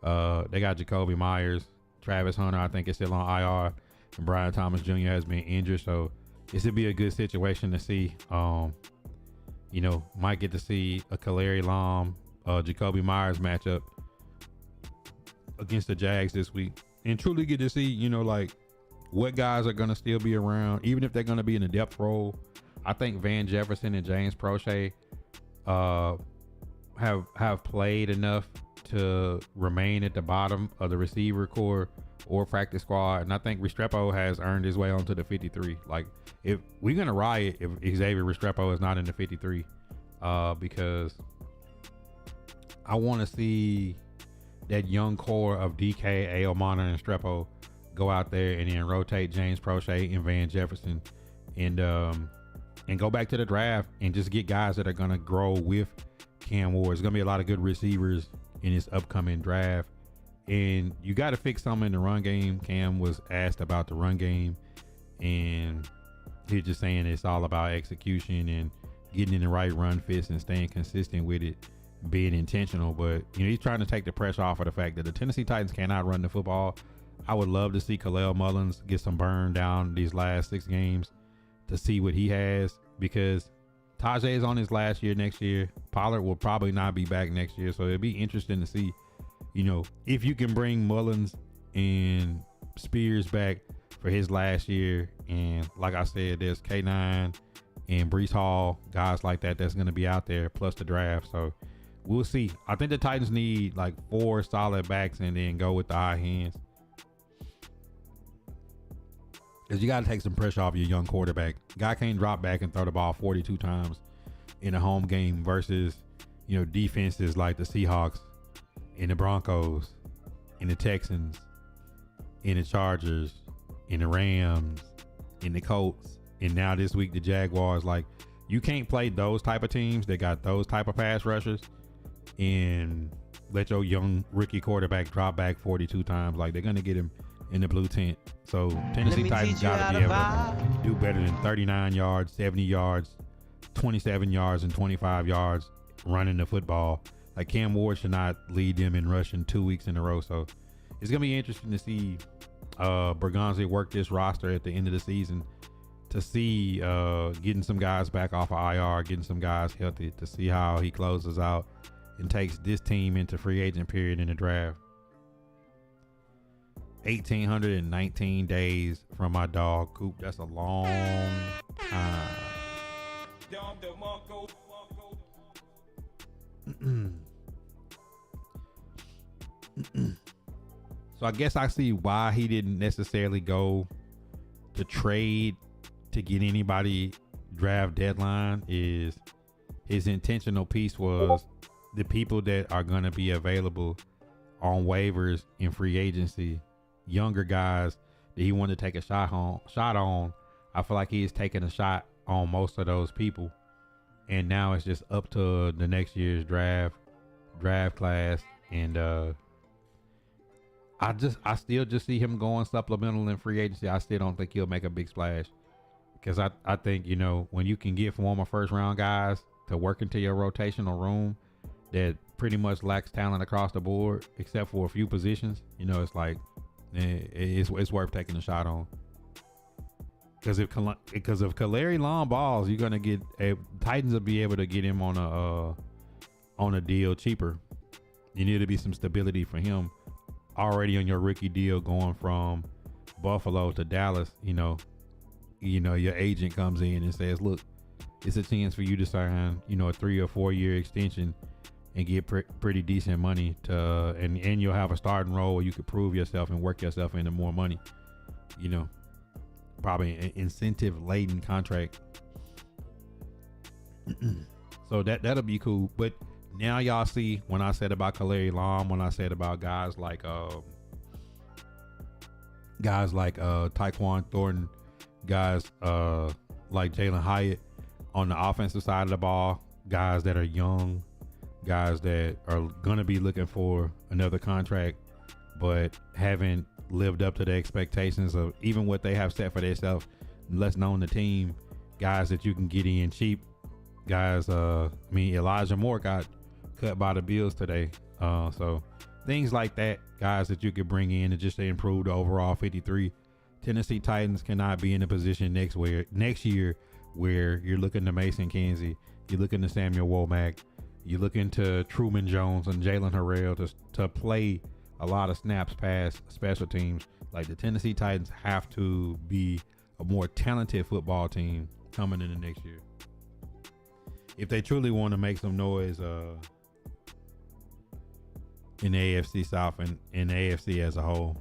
They got Jacoby Myers, Travis Hunter, I think is still on IR, and Brian Thomas Jr. has been injured. So this would be a good situation to see. You know, might get to see a Kaiir Elam, Jacoby Myers matchup against the Jags this week, and truly get to see, you know, like what guys are going to still be around, even if they're going to be in a depth role. I think Van Jefferson and James Prochet have played enough to remain at the bottom of the receiver core or practice squad, and I think Restrepo has earned his way onto the 53. Like, if we're gonna riot if Xavier Restrepo is not in the 53, because I want to see that young core of DK, Aomana, and Strepo go out there and then rotate James Prochet and Van Jefferson, and go back to the draft and just get guys that are gonna grow with Cam Ward. There's gonna be a lot of good receivers in this upcoming draft, and you got to fix something in the run game. Cam was asked about the run game, and he's just saying it's all about execution and getting in the right run fits and staying consistent with it, being intentional. But you know, he's trying to take the pressure off of the fact that the Tennessee Titans cannot run the football. I would love to see Khalil Mullins get some burn down these last 6 games to see what he has, because Tajay is on his last year next year. Pollard will probably not be back next year, so it'd be interesting to see, you know, if you can bring Mullins and Spears back for his last year. And like I said, there's K9 and Breece Hall, guys like that that's going to be out there, plus the draft. So we'll see. I think the Titans need like 4 solid backs and then go with the high hands, because you got to take some pressure off your young quarterback. Guy can't drop back and throw the ball 42 times in a home game versus, you know, defenses like the Seahawks and the Broncos and the Texans and the Chargers and the Rams and the Colts, and now this week the Jaguars. Like, you can't play those type of teams that got those type of pass rushers and let your young rookie quarterback drop back 42 times. Like, they're going to get him in the blue tent. So Tennessee Titans got to be able to do better than 39 yards, 70 yards, 27 yards, and 25 yards running the football. Like, Cam Ward should not lead them in rushing 2 weeks in a row. So it's going to be interesting to see Bergonzi work this roster at the end of the season, to see getting some guys back off of IR, getting some guys healthy, to see how he closes out and takes this team into free agent period in the draft. 1,819 days from my dog Coop. That's a long time. So I guess I see why he didn't necessarily go to trade to get anybody draft deadline. Is his intentional piece was the people that are going to be available on waivers in free agency, younger guys that he wanted to take a shot on. I feel like he's taken a shot on most of those people, and now it's just up to the next year's draft class. And I still just see him going supplemental in free agency. I still don't think he'll make a big splash, because I think, you know, when you can get former first round guys to work into your rotational room that pretty much lacks talent across the board except for a few positions, you know, it's like, it's worth taking a shot on. Because if Kaiir Elam balls, you're gonna get Titans will be able to get him on a deal cheaper. You need to be some stability for him already on your rookie deal, going from Buffalo to Dallas. You know, your agent comes in and says, "Look, it's a chance for you to sign, you know, a 3 or 4 year extension, and get pretty decent money to, and you'll have a starting role where you could prove yourself and work yourself into more money. You know, probably an incentive laden contract. So that'll be cool. But now y'all see when I said about Kaiir, when I said about guys like Tyquan Thornton, guys like Jalen Hyatt on the offensive side of the ball, guys that are young, guys that are gonna be looking for another contract, but haven't lived up to the expectations of even what they have set for themselves. Less known the team, guys that you can get in cheap. Guys, Elijah Moore got cut by the Bills today. So things like that, guys that you could bring in and just to improve the overall 53. Tennessee Titans cannot be in a position next year where you're looking to Mason Kinsey, you're looking to Samuel Womack, you're looking to Truman Jones and Jalen Harrell to play a lot of snaps past special teams. Like the Tennessee Titans have to be a more talented football team coming in the next year if they truly want to make some noise in the AFC South and in the AFC as a whole.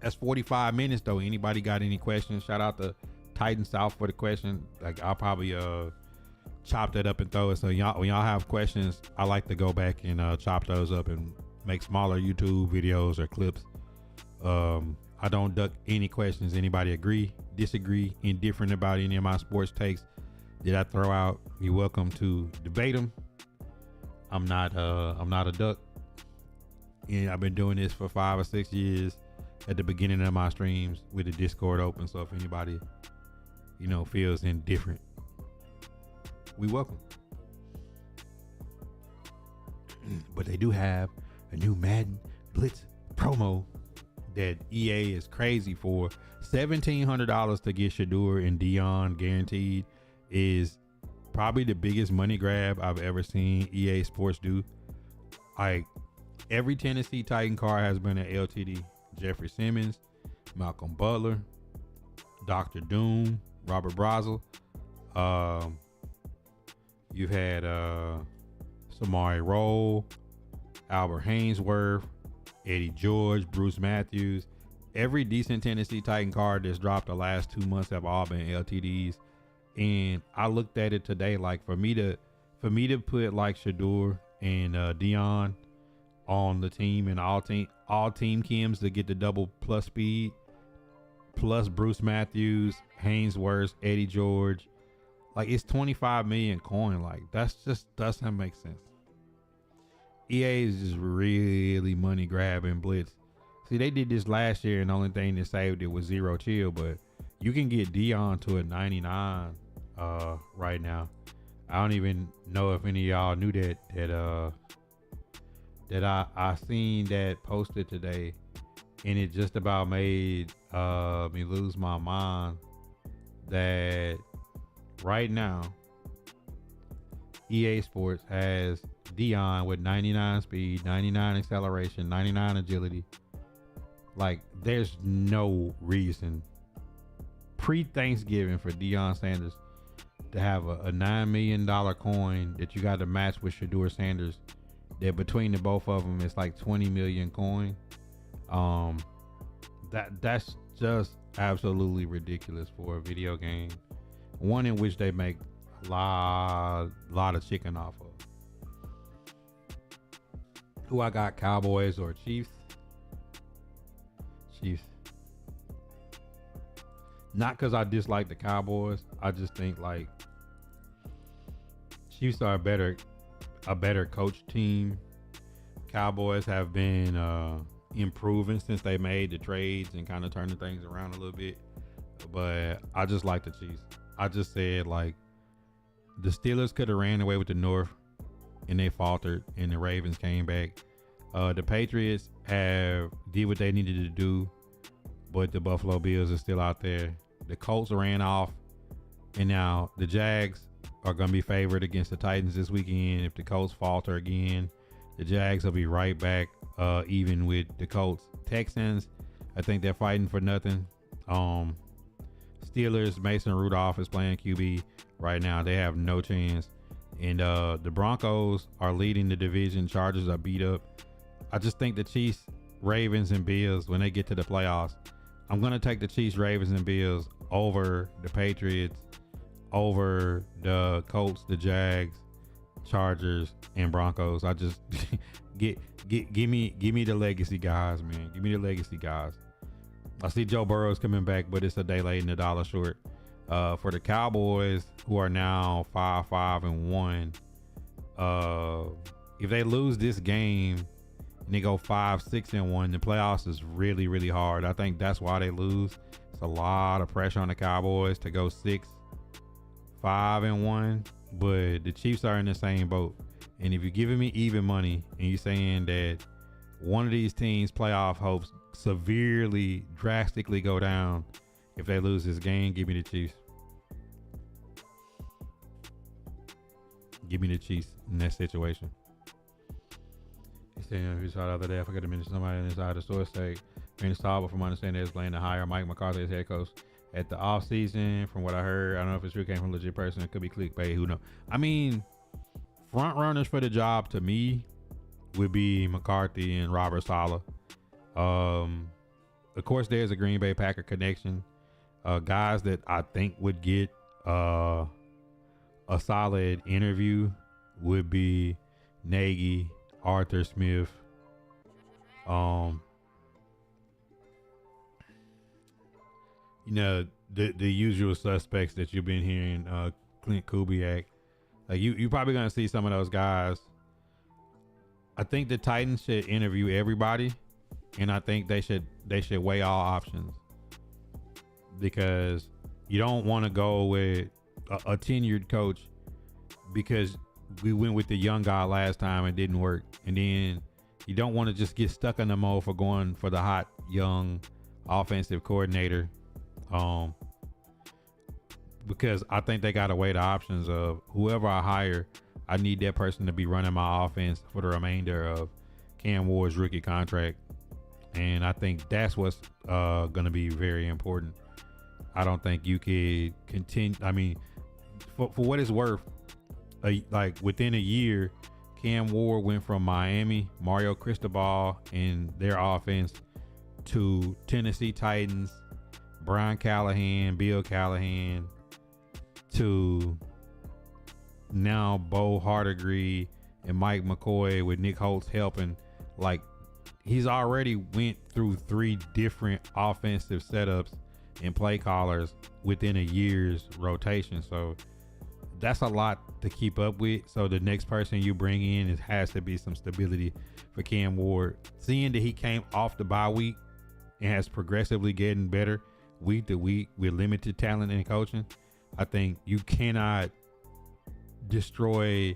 That's 45 minutes though. Anybody got any questions? Shout out to Titan South for the question. Like I'll probably chop that up and throw it. So when y'all have questions, I like to go back and chop those up and make smaller YouTube videos or clips. I don't duck any questions. Anybody agree, disagree, indifferent about any of my sports takes that I throw out, you're welcome to debate them. I'm not a duck. And I've been doing this for 5 or 6 years at the beginning of my streams with the Discord open. So if anybody, feels indifferent, we welcome. But they do have a new Madden Blitz promo that EA is crazy for. $1,700 to get Shador and Dion guaranteed is probably the biggest money grab I've ever seen EA Sports do. Like every Tennessee Titan card has been an LTD. Jeffrey Simmons, Malcolm Butler, Dr. Doom, Robert Brazel. You've had Samari Rolle, Albert Haynesworth, Eddie George, Bruce Matthews. Every decent Tennessee Titan card that's dropped the last 2 months have all been LTDs. And I looked at it today, like for me to put like Shador and Dion on the team and all team chems to get the double plus speed, plus Bruce Matthews, Haynesworth, Eddie George, like it's 25 million coin. Like that's just doesn't make sense. EA is just really money grabbing Blitz. See, they did this last year and the only thing that saved it was Zero Chill, but you can get Dion to a 99 right now. I don't even know if any of y'all knew that I seen that posted today, and it just about made me lose my mind that right now EA Sports has Dion with 99 speed, 99 acceleration, 99 agility. Like there's no reason pre-Thanksgiving for Deion Sanders to have a $9 million coin that you got to match with Shador Sanders, that between the both of them it's like 20 million coin. That's just absolutely ridiculous for a video game, one in which they make a lot of chicken off of. Who I got, Cowboys or Chiefs? Chiefs. Not because I dislike the Cowboys. I just think like Chiefs are a better coach team. Cowboys have been improving since they made the trades and kind of turning things around a little bit. But I just like the Chiefs. I just said like the Steelers could have ran away with the North and they faltered and the Ravens came back. The Patriots did what they needed to do, but the Buffalo Bills are still out there. The Colts ran off, and now the Jags are going to be favored against the Titans this weekend. If the Colts falter again, the Jags will be right back even with the Colts. Texans, I think they're fighting for nothing. Steelers, Mason Rudolph is playing QB. right now. They have no chance. And the Broncos are leading the division. Chargers are beat up. I just think the Chiefs, Ravens, and Bills, when they get to the playoffs, I'm going to take the Chiefs, Ravens, and Bills over the Patriots, over the Colts, the Jags, Chargers, and Broncos. I just give me the legacy guys, man. Give me the legacy guys. I see Joe Burrow's coming back, but it's a day late and a dollar short. For the Cowboys, who are now 5-5-1, if they lose this game and they go 5-6-1, the playoffs is really, really hard. I think that's why they lose. It's a lot of pressure on the Cowboys to go 6-5-1, but the Chiefs are in the same boat. And if you're giving me even money and you're saying that one of these teams' playoff hopes severely, drastically go down if they lose this game, give me the Chiefs. Give me the Chiefs in that situation. He said he saw the other day, I forgot to mention somebody inside the source say, Randy Staubach, from my understanding, is planning to hire Mike McCarthy as head coach at the offseason. From what I heard, I don't know if it's true, came from a legit person. It could be clickbait. Who knows? I mean, front runners for the job to me would be McCarthy and Robert Saleh. Of course, there's a Green Bay Packer connection. Guys that I think would get a solid interview would be Nagy, Arthur Smith. You know, the usual suspects that you've been hearing, Clint Kubiak. Like you probably gonna see some of those guys. I think the Titans should interview everybody, and I think they should weigh all options, because you don't want to go with a tenured coach because we went with the young guy last time and didn't work, and then you don't want to just get stuck in the mode for going for the hot young offensive coordinator, because I think they got to weigh the options of whoever I hire. I need that person to be running my offense for the remainder of Cam Ward's rookie contract, and I think that's what's going to be very important. I don't think you could continue. I mean, for what it's worth, like within a year, Cam Ward went from Miami, Mario Cristobal and their offense, to Tennessee Titans, Brian Callahan, Bill Callahan, to now Bo Hardigree and Mike McCoy with Nick Holtz helping. Like, he's already went through 3 different offensive setups and play callers within a year's rotation. So that's a lot to keep up with. So the next person you bring in, it has to be some stability for Cam Ward. Seeing that he came off the bye week and has progressively getting better week to week with limited talent and coaching, I think you cannot destroy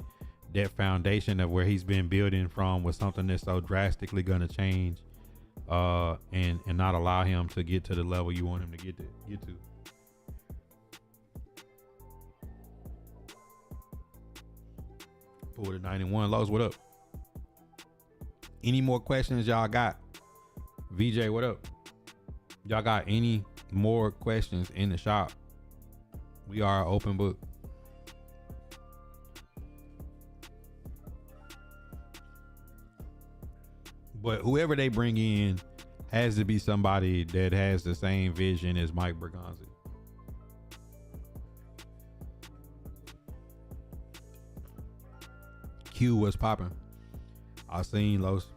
that foundation of where he's been building from with something that's so drastically going to change, and not allow him to get to the level you want him to get to. Forward to 91. Lowe's, what up? Any more questions y'all got? VJ, what up? Y'all got any more questions in the shop? We are an open book. But whoever they bring in has to be somebody that has the same vision as Mike Bergonzi. Q was popping. I seen Los.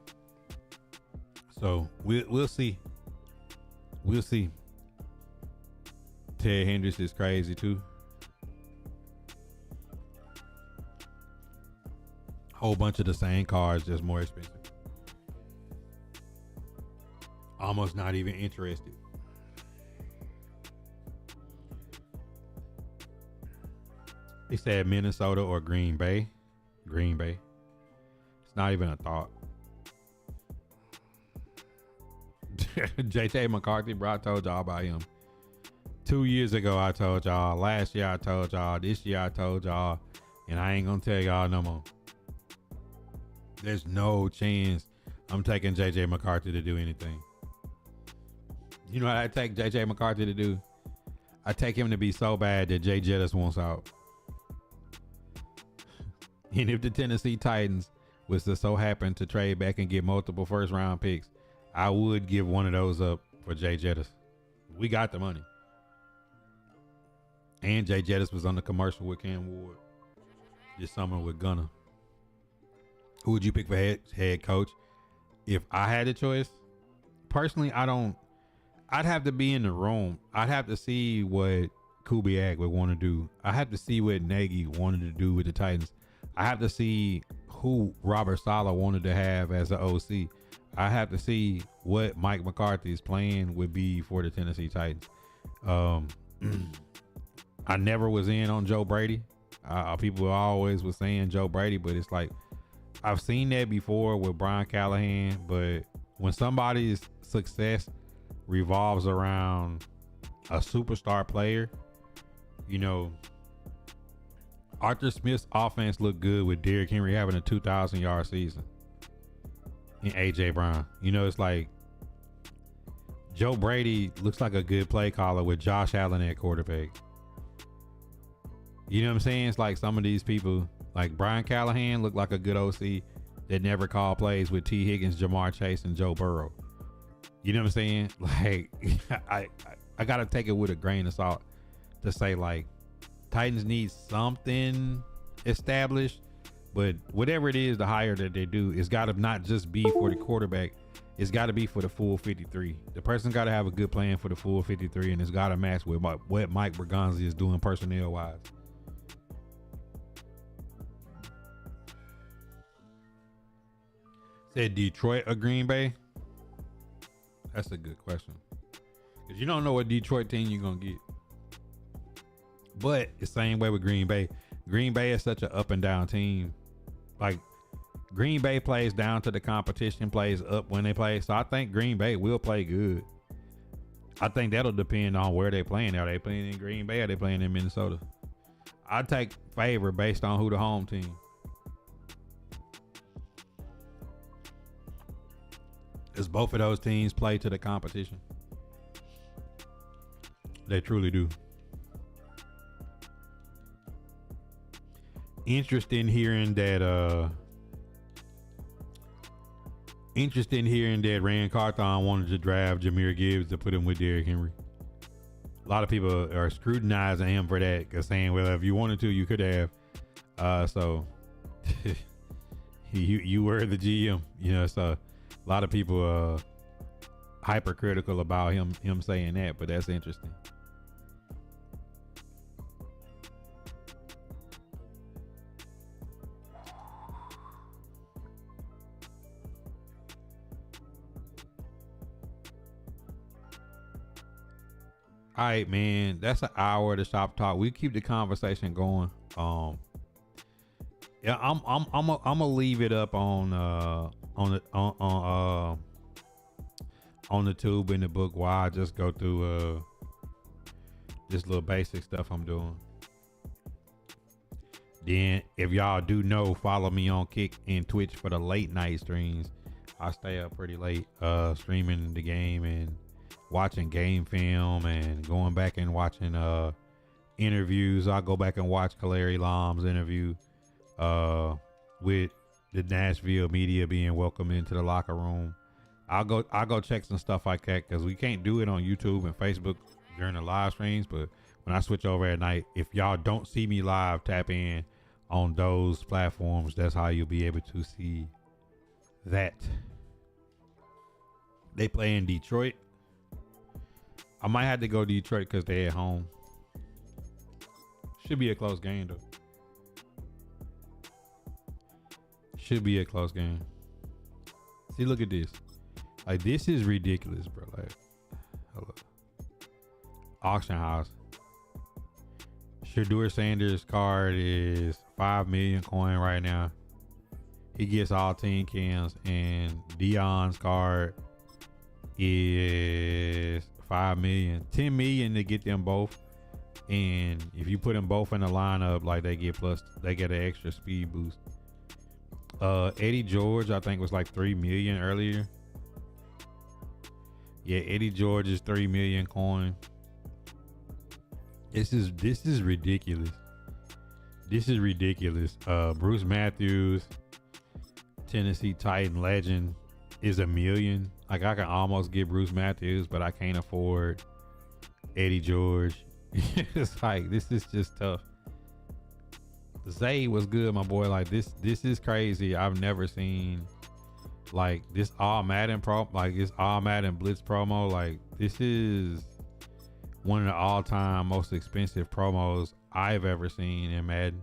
So we'll see. We'll see. Ted Hendricks is crazy too. Whole bunch of the same cars, just more expensive. Almost not even interested. They said Minnesota or Green Bay. Green Bay. It's not even a thought. JJ McCarthy, bro, I told y'all about him 2 years ago. I told y'all. Last year I told y'all. This year I told y'all. And I ain't gonna tell y'all no more. There's no chance I'm taking JJ McCarthy to do anything. You know what I take JJ McCarthy to do? I take him to be so bad that Jay Jettis wants out. And if the Tennessee Titans was to so happen to trade back and get multiple first round picks, I would give one of those up for Jay Jettis. We got the money. And Jay Jettis was on the commercial with Cam Ward this summer with Gunner. Who would you pick for head coach? If I had a choice, personally, I'd have to be in the room. I'd have to see what Kubiak would want to do. I have to see what Nagy wanted to do with the Titans. I have to see who Robert Saleh wanted to have as an OC. I have to see what Mike McCarthy's plan would be for the Tennessee Titans. I never was in on Joe Brady. People always was saying Joe Brady, but it's like I've seen that before with Brian Callahan. But when somebody's success revolves around a superstar player, you know, Arthur Smith's offense looked good with Derrick Henry having a 2,000-yard season and A.J. Brown. You know, it's like Joe Brady looks like a good play caller with Josh Allen at quarterback. You know what I'm saying? It's like some of these people, like Brian Callahan, looked like a good OC that never called plays with T. Higgins, Jamar Chase, and Joe Burrow. You know what I'm saying? Like, I got to take it with a grain of salt to say, like, Titans need something established, but whatever it is, the hire that they do, it's got to not just be for the quarterback. It's got to be for the full 53. The person's got to have a good plan for the full 53, and it's got to match with what Mike Bergonzi is doing personnel-wise. Said Detroit or Green Bay? That's a good question. Because you don't know what Detroit team you're going to get. But the same way with Green Bay. Green Bay is such an up and down team. Like, Green Bay plays down to the competition, plays up when they play. So I think Green Bay will play good. I think that'll depend on where they're playing. Are they playing in Green Bay or are they playing in Minnesota? I take favor based on who the home team. Because both of those teams play to the competition. They truly do. Interested in hearing that Rand Carthon wanted to draft Jahmyr Gibbs to put him with Derrick Henry. A lot of people are scrutinizing him for that, because saying, well, if you wanted to, you could have. So you were the GM, you know. So a lot of people are hypercritical about him saying that, but that's interesting. All right, man. That's an hour of the shop talk. We keep the conversation going. Yeah, I'm gonna leave it up on the tube in the book while I just go through this little basic stuff I'm doing. Then, if y'all do know, follow me on Kick and Twitch for the late night streams. I stay up pretty late, streaming the game and watching game film and going back and watching interviews. I'll go back and watch Kaiir Elam's interview with the Nashville media being welcomed into the locker room. I'll go check some stuff like that, because we can't do it on YouTube and Facebook during the live streams. But when I switch over at night, if y'all don't see me live, tap in on those platforms. That's how you'll be able to see that. They play in Detroit. I might have to go Detroit because they're at home. Should be a close game, though. Should be a close game. See, look at this. Like, this is ridiculous, bro. Like, hello. Auction house. Shedeur Sanders' card is 5 million coin right now. He gets all 10 cams, and Dion's card is 5 million, 10 million to get them both. And if you put them both in the lineup, like, they get an extra speed boost. Eddie George, I think, was like 3 million earlier. Yeah, Eddie George is 3 million coin. This is ridiculous. This is ridiculous. Bruce Matthews, Tennessee Titan legend, is $1 million. Like, I can almost get Bruce Matthews, but I can't afford Eddie George. It's like, this is just tough. Zay was good, my boy. Like, this is crazy. I've never seen like this all Madden this all Madden Blitz promo. Like, this is one of the all-time most expensive promos I've ever seen in Madden.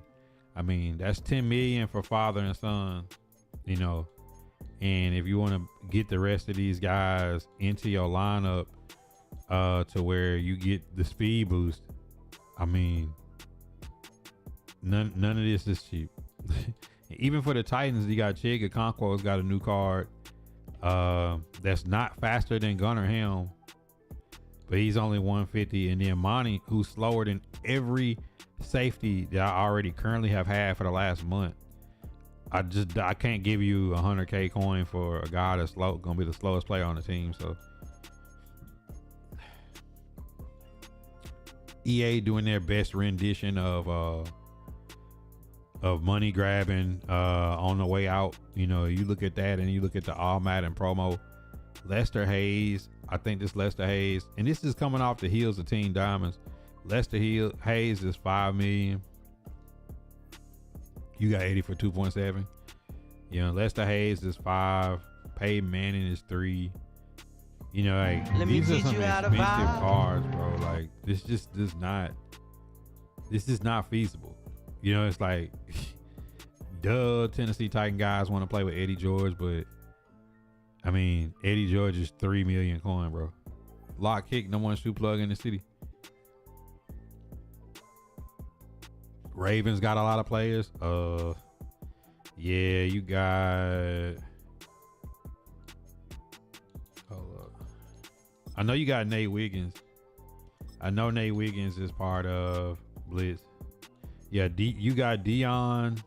I mean, that's $10 million for father and son, you know. And if you want to get the rest of these guys into your lineup, to where you get the speed boost, I mean, none of this is cheap. Even for the Titans, you got Chig Okonkwo's got a new card that's not faster than Gunnar Helm, but he's only 150. And then Monty, who's slower than every safety that I already currently have had for the last month. I can't give you a 100K coin for a guy that's gonna be the slowest player on the team. So EA doing their best rendition of money grabbing on the way out. You know, you look at that and you look at the All Madden promo. Lester Hayes, I think this Lester Hayes, and this is coming off the heels of Team Diamonds. Lester Hayes is $5 million. You got 80 for 2.7. You know, Lester Hayes is 5. Peyton Manning is 3. You know, like, Let me these are teach some you how to expensive vibe. cards, bro. Like, this is not feasible. You know, it's like, duh, Tennessee Titan guys want to play with Eddie George, but I mean, Eddie George is 3 million coin, bro. Lock kick, number one shoe plug in the city. Ravens got a lot of players. Yeah, you got. Hold up. I know you got Nate Wiggins. I know Nate Wiggins is part of Blitz. Yeah, you got Dion,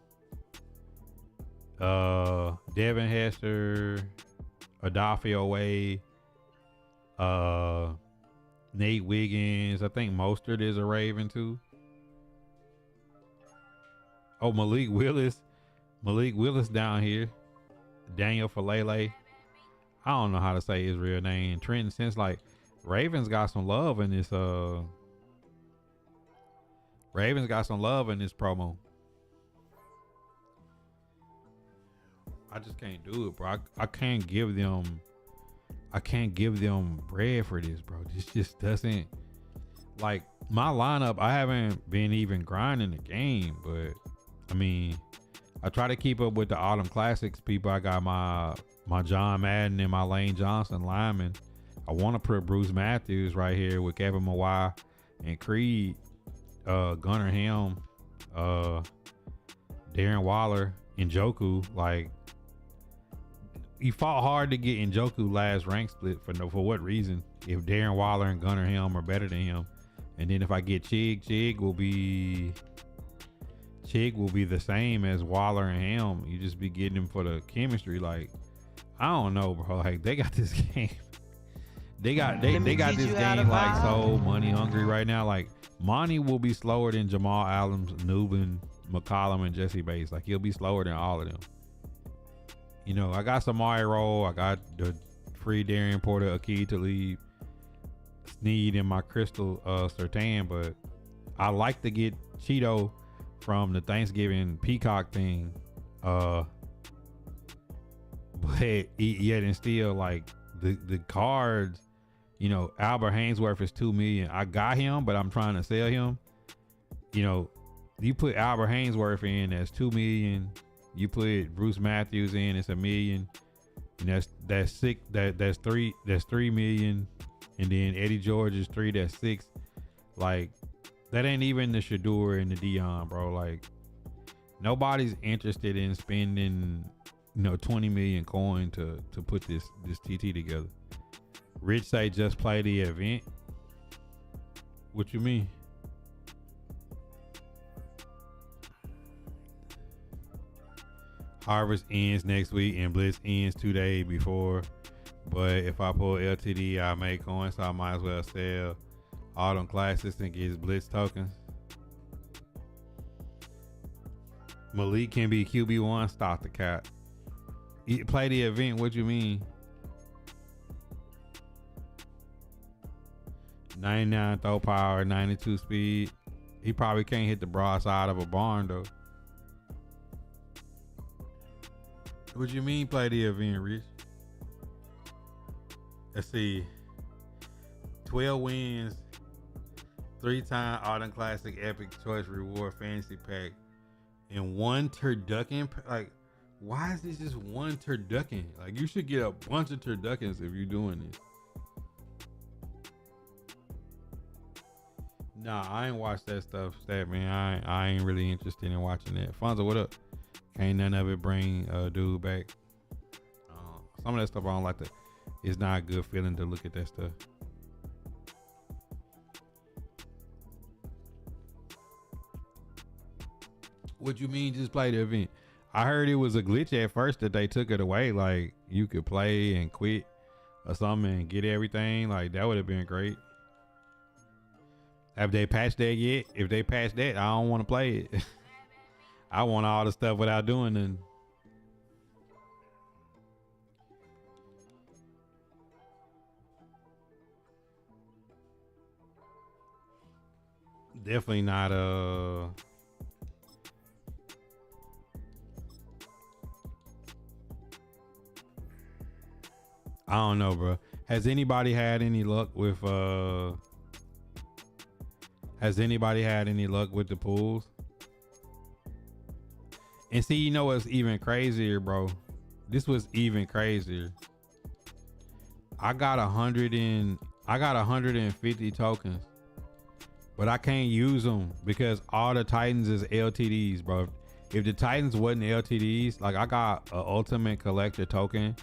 Devin Hester, Adolfo Wade, Nate Wiggins. I think Mostert is a Raven too. Oh, Malik Willis down here. Daniel Falele. I don't know how to say his real name. Trenton, since like Ravens got some love in this promo. I just can't do it, bro. I can't give them bread for this, bro. This just doesn't, like, my lineup. I haven't been even grinding the game, but I mean, I try to keep up with the Autumn Classics people. I got my John Madden and my Lane Johnson lineman. I want to put Bruce Matthews right here with Kevin Mawai and Creed, Gunnar Helm, Darren Waller, Njoku. Like, he fought hard to get Njoku last rank split for what reason? If Darren Waller and Gunnar Helm are better than him, and then if I get Chig will be the same as Waller and Helm. You just be getting him for the chemistry. Like, I don't know, bro. Like, they got this game. They got this game like so money hungry right now. Like, Monty will be slower than Jamal Adams, Nubin, McCollum, and Jesse Bates. Like, he'll be slower than all of them. You know, I got Samari Roll. I got the free Darian Porter, Akeem Talib, Sneed, and my Crystal Sertan. But I like to get Cheeto from the Thanksgiving Peacock thing. But yet and still, like, the cards, you know, Albert Hainsworth is $2 million. I got him, but I'm trying to sell him. You know, you put Albert Hainsworth in, that's $2 million. You put Bruce Matthews in, it's $1 million. And that's six. That's $3 million. And then Eddie George is 3. That's 6. Like, that ain't even the Shador and the Dion, bro. Like, nobody's interested in spending, you know, 20 million coin to put this TT together. Rich say just play the event. What you mean? Harvest ends next week and Blitz ends 2 days before. But if I pull LTD, I make coins, so I might as well sell Autumn Classics and get Blitz tokens. Malik can be QB1. Stop the cap. Play the event. What you mean? 99 throw power, 92 speed. He probably can't hit the broadside of a barn though. What you mean play the event, Rich? Let's see. 12 wins, 3-time Autumn Classic Epic Choice Reward Fantasy Pack, and 1 turducken. Like, why is this just 1 turducken? Like, you should get a bunch of turduckens if you're doing this. Nah, I ain't watched that stuff, man. I ain't really interested in watching that. Fonzo, what up? Can't none of it bring dude back. Some of that stuff I don't like. It's not a good feeling to look at that stuff. What you mean just play the event? I heard it was a glitch at first that they took it away. Like you could play and quit or something and get everything. Like that would have been great. Have they patched that yet? If they patched that, I don't want to play it. I want all the stuff without doing it. Definitely not I don't know, bro. Has anybody had any luck with the pools? And see, you know what's even crazier, bro? This was even crazier. I got 150 tokens, but I can't use them because all the Titans is LTDs, bro. If the Titans wasn't LTDs, like I got an Ultimate Collector token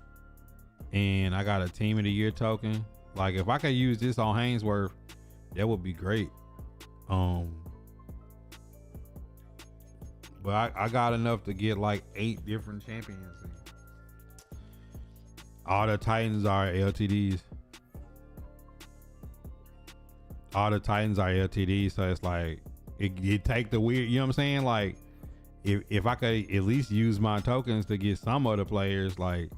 and I got a Team of the Year token. Like if I could use this on Hainsworth, that would be great. But I got enough to get like 8 different champions. All the Titans are LTDs. All the Titans are LTDs, so it's like it take the weird, you know what I'm saying? Like if I could at least use my tokens to get some other players, like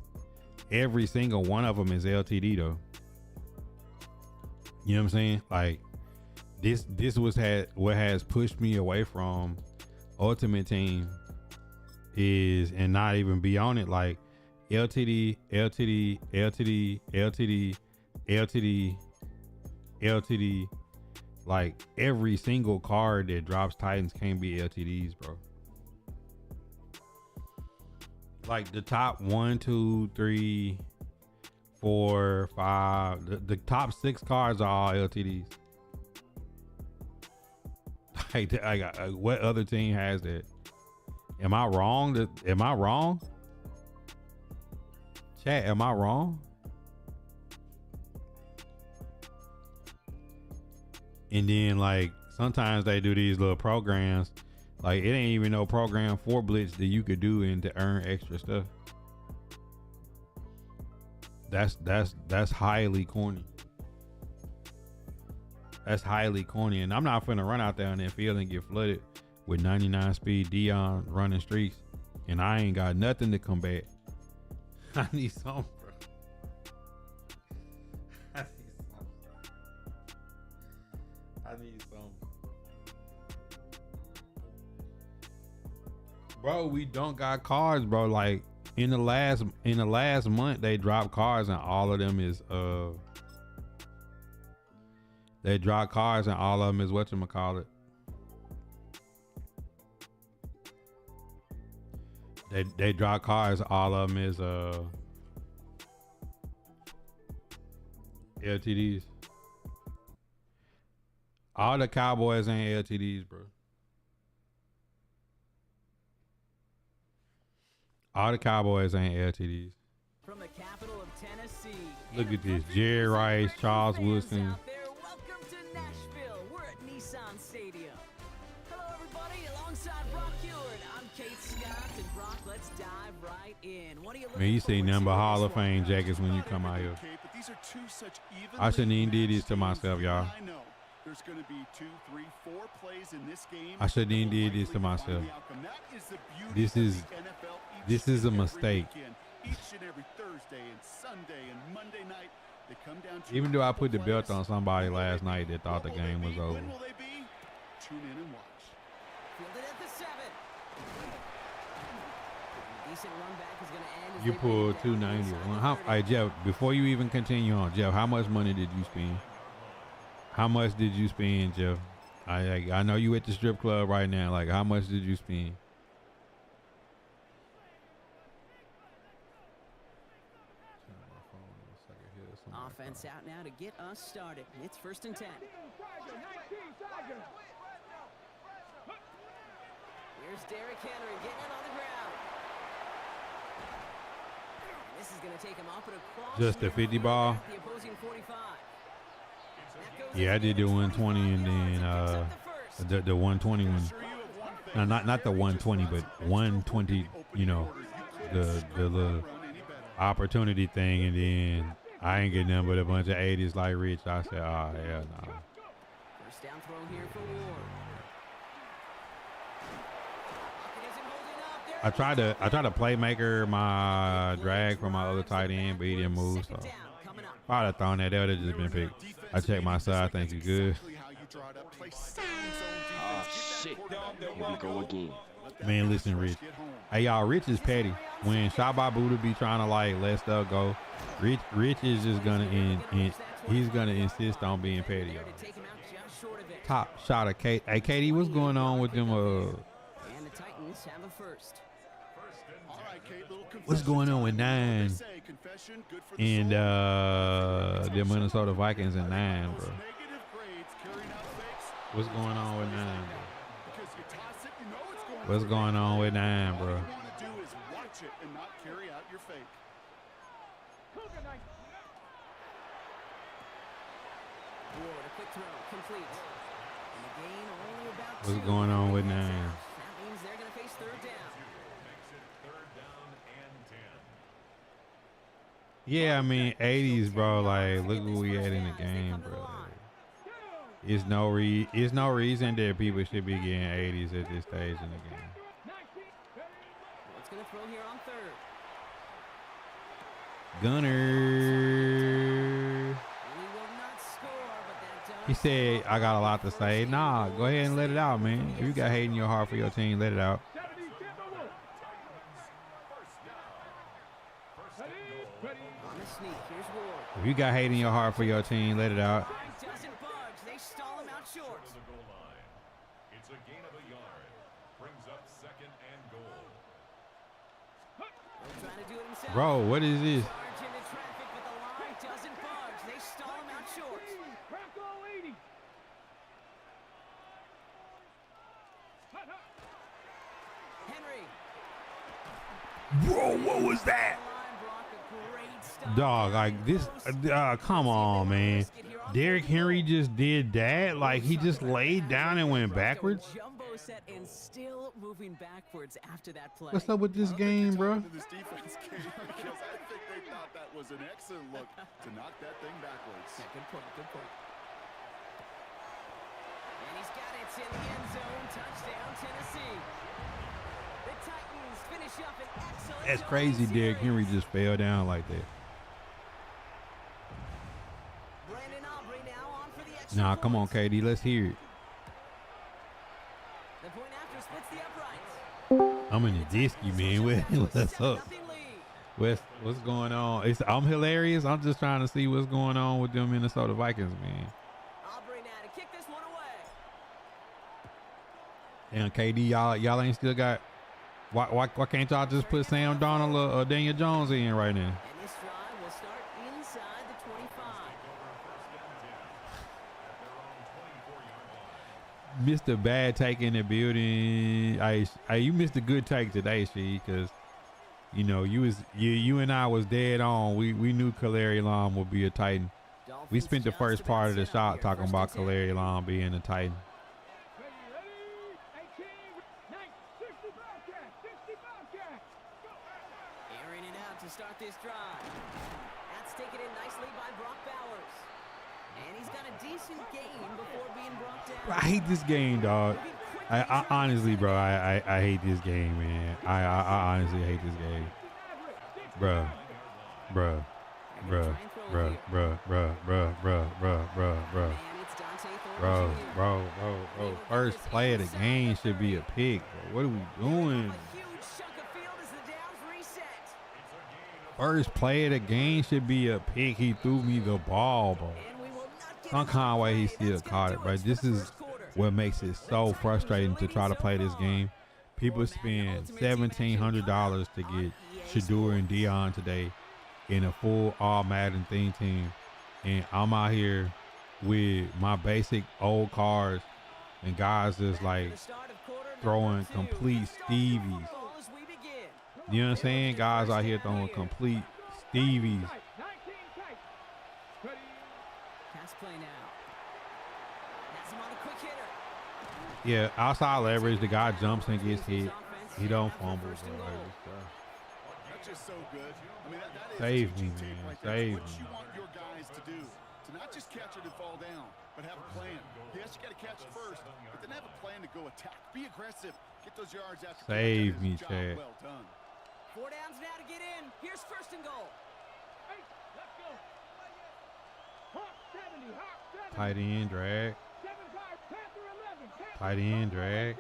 every single one of them is LTD though. You know what I'm saying? Like this was what has pushed me away from Ultimate Team is, and not even be on it, like LTD, LTD, LTD, LTD, LTD, LTD. Like every single card that drops Titans can't be LTDs, bro. Like the top 1, 2, 3, 4, 5, the top 6 cards are all LTDs. Like, what other team has that? Am I wrong? Am I wrong? Chat, am I wrong? And then like sometimes they do these little programs. Like it ain't even no program for Blitz that you could do and to earn extra stuff. That's highly corny. That's highly corny, and I'm not finna run out there on that field and get flooded with 99 speed Dion running streaks, and I ain't got nothing to combat. I need some, bro. I need some. Bro, we don't got cards, bro. Like in the last month, they dropped cards, and all of them is they drop cards and all of them is whatchamacallit. They drop cards, all of them is LTDs. All the Cowboys ain't LTDs, bro. All the Cowboys ain't LTDs. From the capital of Tennessee. Look at this. Jerry Rice, Charles Woodson. Welcome to Nashville. We're at Nissan Stadium. Hello, everybody. Alongside Brock Heward, I'm Kate Scott. And Brock, let's dive right in. What are you looking Man, you see forward number to Hall this of Fame one? jackets when you come out here. But these are two such I shouldn't even did this to myself, y'all. I know. There's going to be 2, 3, 4 plays in this game. I shouldn't even did this to myself. This is a mistake. Each and every Thursday and Sunday and Monday night, they come down to Even though I put the belt on somebody last night that thought the game was over. When will they be? Tune in and watch. Fielded at the 7. Decent run back is going to end. as You they pulled bring it down 290. inside Well, the how, 30. hey, Jeff, before you even continue on, Jeff, how much money did you spend? How much did you spend, Jeff? I know you at the strip club right now. Like, how much did you spend? Offense out now to get us started. It's 1st and 10. Here's Derrick Henry getting it on the ground. And this is going to take him up and across. Just a 50 ball? at The opposing 45. That goes Yeah, I in did the for 120 and 25 then yards. It picks up the first. the 120 one. No, not the 120, but 120. You know, the little opportunity thing, and then I ain't getting nothing but a bunch of 80s like Rich. I said, oh hell no. First down throw here for Ward. Pocket isn't holding up. There I tried to playmaker my drag from my other tight end, but he didn't move. So Second down coming up. if I'd have thrown that, that would have just been picked. I checked my side. I think he's good. Ah, shit. Here we go again. Man, listen, Rich. Hey, y'all, Rich is petty. When Shotbybuddha be trying to like let stuff go, Rich is just gonna he's gonna insist on being petty. Y'all. To take him out just short of it. Top shot of Kate. Hey, Katie, what's going on with them? And the Titans have a first. What's going on with 9 and the Minnesota Vikings and 9, bro? What's going on with 9, bro? What's going on with 9, bro? All you want to do is watch it and not carry out your fake. Ward, a quick throw, complete. And the gain only about What's 2. going on with 9? That means they're going to face 3rd down. Yeah, I mean 80s, bro. Like, look who we had in the game, bro. Like, it's no reason that people should be getting 80s at this stage in the game. Ward's going to throw here on 3rd. Gunner. He will not score, but that does He said, I got a lot to say. Nah, go ahead and let it out, man. If you got hate in your heart for your team, let it out. on the sneak. Here's Ward. If you got hate in your heart for your team, let it out. Doesn't budge. They stall him out short. It's a gain of a yard. Brings up 2nd and goal. They're trying to do it himself. Bro, what is this? Charge into traffic, but the line doesn't budge. They stall him out short. Henry. Bro, what was that? Line block, a great stop. Dog, like this, come on, man. Derrick Henry just did that. Like, he just laid down and went backwards. Jumbo set and still moving backwards after that play. What's up with this game, bro? This defense game because I think they thought that was an excellent look to knock that thing backwards. Yeah, good point, good point. And he's got it. It's in the end zone. Touchdown, Tennessee. The Titans finish up an excellent That's showing crazy. Derrick series. Henry just fell down like that. Brandon Aubrey now on for the extra Nah, come on, point. KD. Let's hear it. The point after splits the uprights. I'm in the disky, man. What's up? What's going on? I'm hilarious. I'm just trying to see what's going on with them Minnesota Vikings, man. Aubrey now to kick this one away. And KD, y'all ain't still got. Why can't y'all just put Sam Donald or Daniel Jones in right now? And this drive will start inside the 25. Mr. Bad Take in the building. You missed a good take today, She, because you know you and I was dead on. We knew Kaiir Elam would be a Titan. We spent the first part of the shot talking about Kaiir Elam being a Titan. Airing it out to start this drive. That's taken in nicely by Brock Bowers. And he's got a decent gain before being brought down. I hate this game, dog. I honestly, bro, I hate this game, man. I honestly hate this game. Bruh. Bruh. Bruh. Bruh. Bruh. Bruh. Bruh. Bruh. Bruh. Bruh. Bruh. Bro. First play of the game should be a pick, bro. What are we doing? First play of the game should be a pick. He threw me the ball, bro. Some kind of way he still caught it, bro. This is what makes it so frustrating to try to play this game. People spend $1,700 to get Shador and Dion today in a full all Madden theme team, and I'm out here with my basic old cars and guys just like throwing complete Stevies. You know what I'm saying? Guys out here throwing complete Stevies. Yeah, outside leverage, the guy jumps and gets hit. He don't fumble. That's just so good. I mean, that Save is me, tape man. right there. Save What me. you want your guys to do, to not just catch it and fall down, but have a plan. Yes, you got to catch it first, but then have a plan to go attack. Be aggressive. Get those yards after. Save contact. me, Job Chad. well done. 4 downs now to get in. Here's first and goal. Tight end drag. Tight end drag.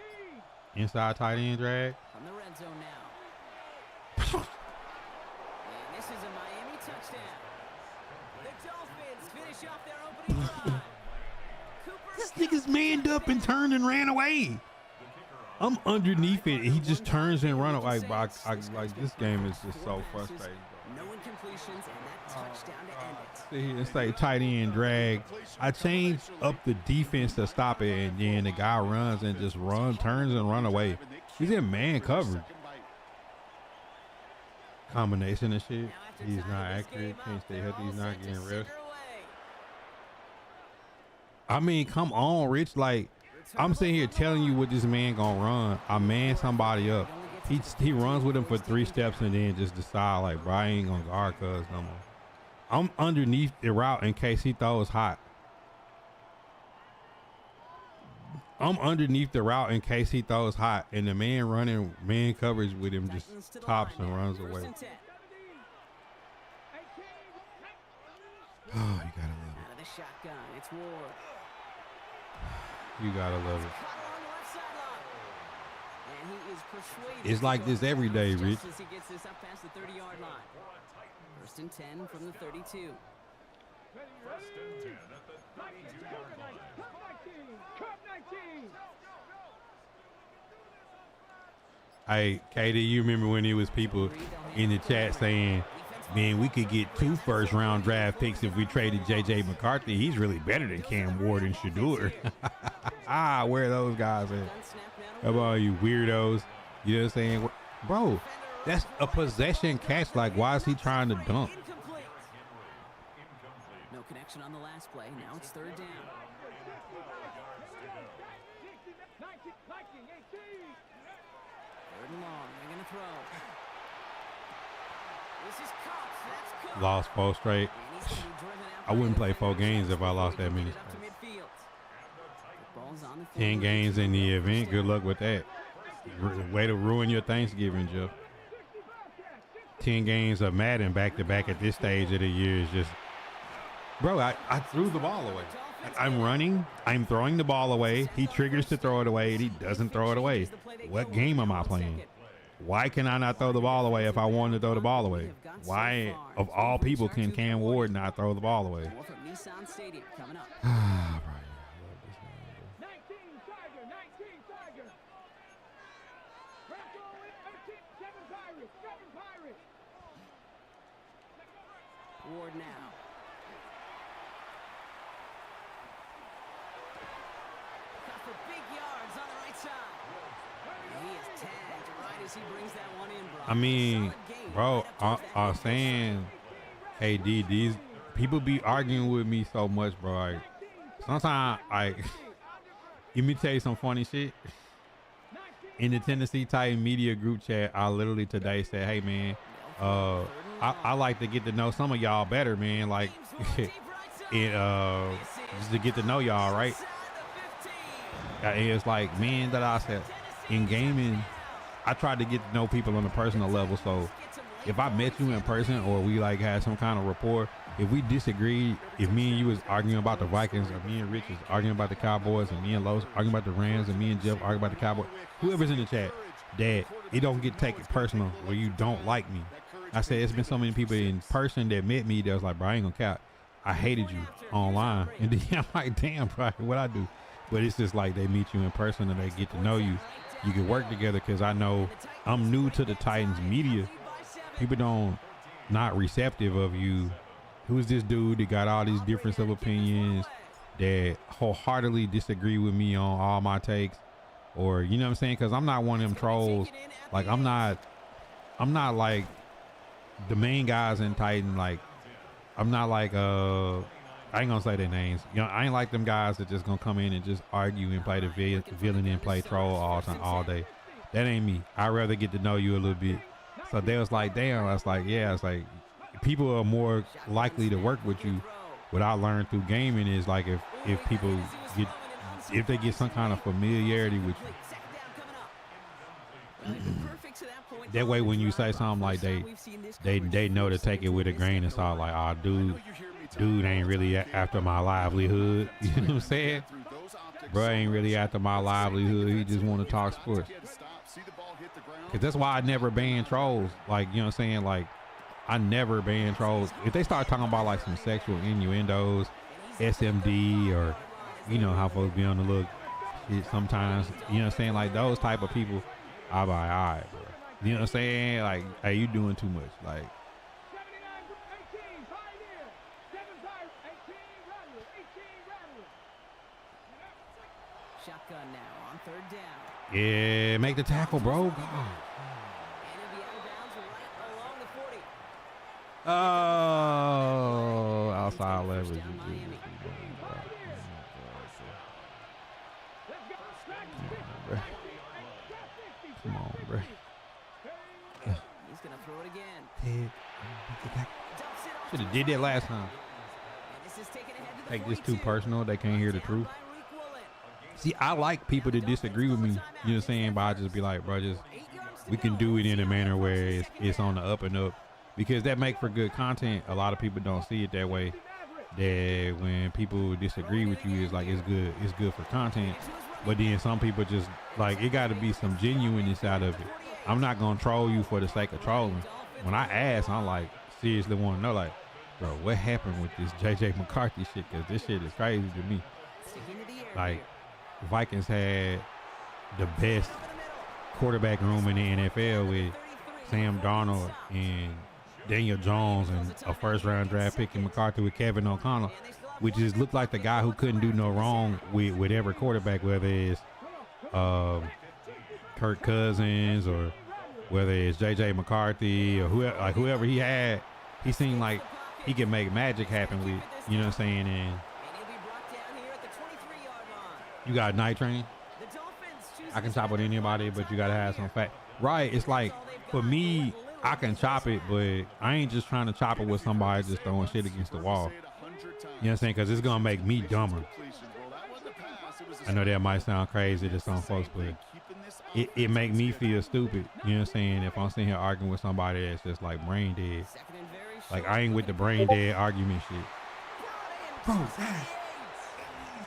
Inside tight end drag. From the red zone now. And this is a Miami touchdown. The Dolphins finish off their opening drive. This nigga's manned up and turned and ran away. I'm underneath it. He just turns and run away. Like this game is just so frustrating. No incompletions and that touchdown to end it. Sit here and say tight end drag. I changed up the defense to stop it, and then the guy runs and just turns and run away. He's in man coverage. Combination of shit. He's not accurate. Can't stay healthy. He's not getting rest. I mean, come on, Rich. Like, I'm sitting here telling you what this man gonna run. I man somebody up. He runs with him for 3 steps and then just decide like, bro, I ain't gonna guard cuz no more. I'm underneath the route in case he throws hot. I'm underneath the route in case he throws hot, and the man running man coverage with him just tops and runs away. Oh, you gotta love Out of the shotgun, it's Ward. it. You gotta love it. Caught along the left sideline. And he is persuaded It's like to this go every day, just Rich. as he gets this up past the 30-yard line. First and 10 from the 32. Hey, Katie, you remember when it was people in the chat saying, man, we could get 2 first-round draft picks if we traded J.J. McCarthy. He's really better than Cam Ward and Shador. Where are those guys at? How about you weirdos? You know what I'm saying? Bro, that's a possession catch. Like, why is he trying to dunk? No connection on the last play. Now it's 3rd down. Third and long. They're going to throw. This is Cox. That's Cook. Lost 4 straight. And he's gonna be driven out I wouldn't by play 4 defenders. games if I lost that many. Up to midfield. Ball's on the 10 field. games in the event. Good luck with that. Way to ruin your Thanksgiving, Jeff. 10 games of Madden back-to-back at this stage of the year is just... Bro, I threw the ball away. I'm running. I'm throwing the ball away. He triggers to throw it away, and he doesn't throw it away. What game am I playing? Why can I not throw the ball away if I wanted to throw the ball away? Why, of all people, can Cam Ward not throw the ball away? More from Nissan Stadium coming up. Bro, I love this man, bro. Ward now. Got for big yards on the right side. And he is tagged right as he brings that one in, bro. I mean, Solid game bro, right up to I that was saying, hey, D, these people be arguing with me so much, bro. Like, sometimes, like, let me tell you some funny shit. In the Tennessee Titan media group chat, I literally today said, hey, man, I like to get to know some of y'all better, man. Like, just to get to know y'all, right? And it's like, man, that I said in gaming, I tried to get to know people on a personal level. So if I met you in person or we like had some kind of rapport, if we disagreed, if me and you was arguing about the Vikings, or me and Rich was arguing about the Cowboys, and me and Los arguing about the Rams, and me and Jeff arguing about the Cowboys, whoever's in the chat, that it don't get taken personal where you don't like me. I said it's been so many people in person that met me that was like, bro, I ain't gonna cap, I hated you online. And then I'm like, damn, bro, what I do? But it's just like they meet you in person and they get to know you. You can work together, because I know I'm new to the Titans media. People don't not receptive of you. Who's this dude that got all these difference of opinions, that wholeheartedly disagree with me on all my takes? Or, you know what I'm saying? Because I'm not one of them trolls. Like, I'm not like the main guys in Titan. Like, I'm not like, I ain't gonna say their names. You know, I ain't like them guys that just gonna come in and just argue and play the villain and play troll all time, all day. That ain't me. I'd rather get to know you a little bit. So they was like, damn. I was like, yeah. It's like, people are more likely to work with you. What I learned through gaming is like, if people get, if they get some kind of familiarity with you, that way when you say something like they know to take it with a grain of salt. Like, oh, dude ain't really after my livelihood. You know what I'm saying? Bro ain't really after my livelihood. He just want to talk sports. Cause that's why I never ban trolls. Like, you know what I'm saying? Like, I never ban trolls. If they start talking about like some sexual innuendos, SMD, or you know how folks be on the look shit sometimes, you know what I'm saying? Like those type of people, I'll be like, all right, bro. You know what I'm saying? Like, hey, you doing too much. Like, Shotgun now on third down. yeah, make the tackle, bro. God. Oh, outside leverage. Come on, bro. He's gonna throw it again. Should have did that last time. Take this too personal. They can't hear the truth. See, I like people that disagree with me. You know what I'm saying? But I just be like, bro, just we can do it in a manner where it's on the up and up. Because that make for good content. A lot of people don't see it that way. That when people disagree with you, it's like it's good for content. But then some people just like, it got to be some genuineness out of it. I'm not gonna troll you for the sake of trolling. When I ask, I'm like, seriously want to know, like, bro, what happened with this JJ McCarthy shit? Because this shit is crazy to me. Like, Vikings had the best quarterback room in the NFL with Sam Darnold and Daniel Jones and a first-round draft pick in McCarthy with Kevin O'Connell, which just looked like the guy who couldn't do no wrong with every quarterback, whether it's Kirk Cousins or whether it's JJ McCarthy or whoever he had. He seemed like he could make magic happen with, you know what I'm saying? And you got Night Train. I can chop with anybody, but you got to have some fact. Right, it's like, for me, I can chop it, but I ain't just trying to chop it with somebody just throwing shit against the wall. You know what I'm saying? Because it's going to make me dumber. I know that might sound crazy to some folks, but it make me feel stupid. You know what I'm saying? If I'm sitting here arguing with somebody that's just like brain dead. Like, I ain't with the brain dead argument shit. Bro, that's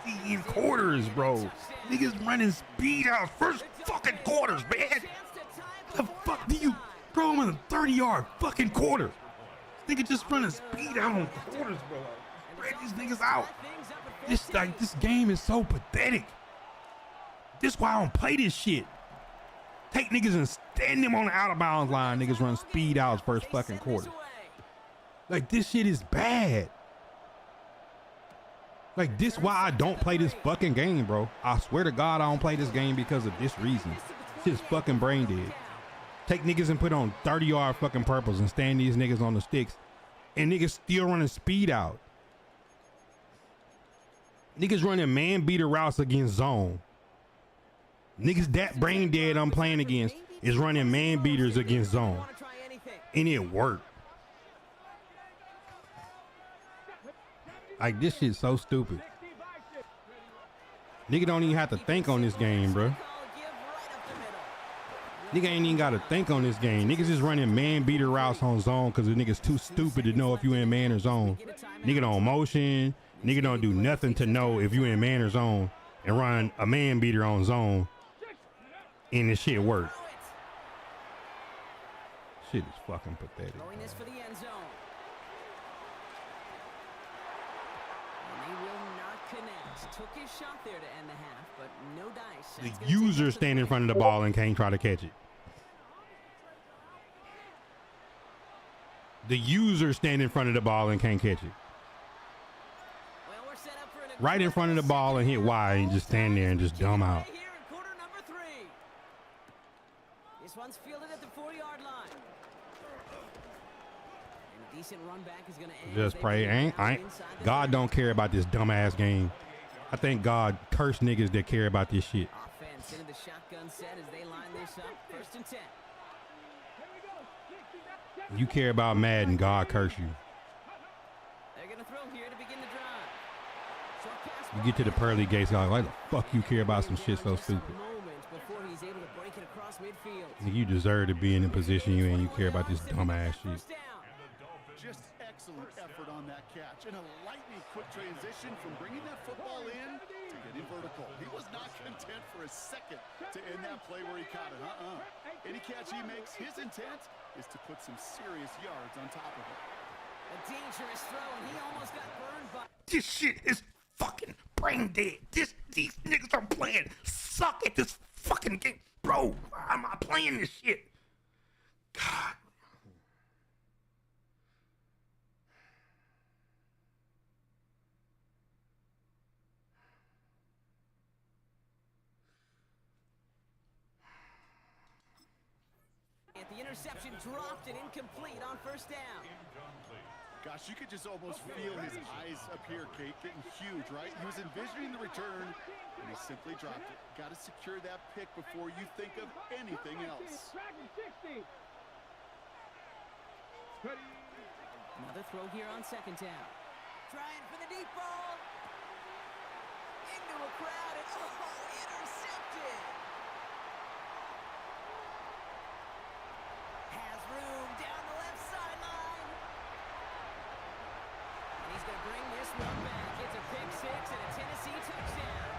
easy in quarters, bro. Niggas running speed out first fucking quarters, man. The fuck do you... Bro, I'm in a 30-yard fucking quarter. This nigga just running speed out on quarters, bro. Spread these niggas out. This game is so pathetic. This is why I don't play this shit. Take niggas and stand them on the out of bounds line. Niggas run speed outs first fucking quarter. Like, this shit is bad. Like, this why I don't play this fucking game, bro. I swear to God, I don't play this game because of this reason. Shit's fucking brain dead. Take niggas and put on 30-yard fucking purples and stand these niggas on the sticks, and niggas still running speed out. Niggas running man beater routes against zone. Niggas that brain dead I'm playing against is running man beaters against zone, and it worked. Like, this shit's so stupid. Nigga don't even have to think on this game, bro. Nigga ain't even got to think on this game. Niggas just running man beater routes on zone because the niggas too stupid to know if you in man or zone. Nigga don't motion. Nigga don't do nothing to know if you in man or zone and run a man beater on zone and this shit work. Shit is fucking pathetic. Throwing this for the end zone. And they will not connect. Took his shot there to end the half, but no dice. That's The gonna take user us to stand in 3. front of the ball and can't try to catch it. The user stand in front of the ball and can't catch it. Well, we're set up for an Right in front of the ball and hit wide and just stand there and just dumb out. Here in quarter number 3. This one's fielded at the 4-yard line. And a decent run back is going to end. Just They pray. bring it Ain't inside the God 30. don't care about this dumbass game. I think God cursed niggas that care about this shit. Offense into the shotgun set as they line this up. 1st and 10. You care about Madden, God curse you. They're going to throw here to begin the drive. Short pass You get to the pearly gates, like, why the fuck you care about some shit so stupid? moment before he's able to break it across midfield. Nigga, you deserve to be in the position you in. You care about this dumbass shit. First down. Just excellent effort on that catch. And a lightning quick transition from bringing that football in to getting vertical. He was not content for a second to end that play where he caught it. Any catch he makes, his intent is to put some serious yards on top of it. A dangerous throw, and he almost got burned by. This shit is fucking brain dead. These niggas are playing suck at this fucking game. Bro, I'm not playing this shit. God. The interception dropped and incomplete on 1st down. Gosh, you could just almost feel his eyes up here, Kate, getting huge, right? He was envisioning the return, and he simply dropped it. Got to secure that pick before you think of anything else. Another throw here on 2nd down. Trying for the deep ball. Into a crowd and intercepted. Has room down the left sideline. And he's going to bring this one back. It's a pick 6 and a Tennessee touchdown.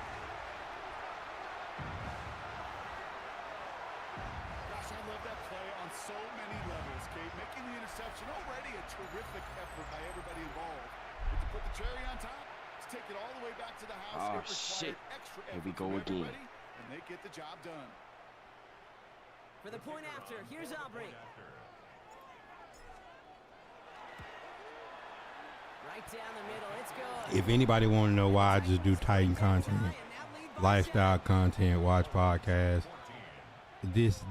Gosh, I love that play on so many levels, Kate. Making the interception already a terrific effort by everybody involved. But to put the cherry on top, to take it all the way back to the house, Oh, it required shit. extra Here effort we go from again. everybody, and they get the job done. For the point after, here's Aubrey. Right down the middle, it's good. If anybody want to know why I just do Titan content, lifestyle content, watch podcasts, this,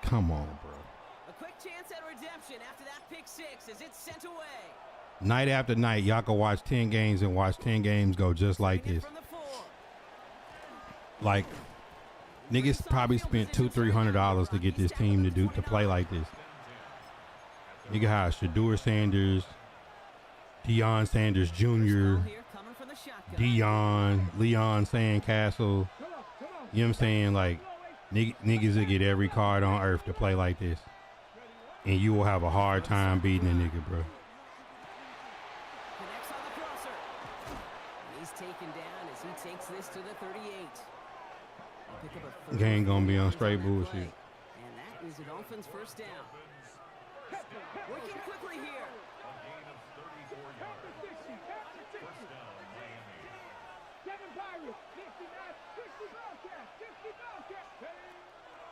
come on, bro. A quick chance at redemption after that pick 6 as it's sent away. Night after night, y'all can watch 10 games and watch 10 games go just like this. From the 4. Like, niggas probably spent $200-300 to get this team to play like this. Nigga had Shador Sanders, Deion Sanders Jr., Here coming from the shotgun. Leon Sandcastle. You know what I'm saying? Like, niggas will get every card on earth to play like this. And you will have a hard time beating a nigga, bro. Connects on the crosser. He's taken down as he takes this to the 38. They'll pick up a third Game gonna be on play. straight bullshit. And that is the Dolphins' 1st down. Working quickly here.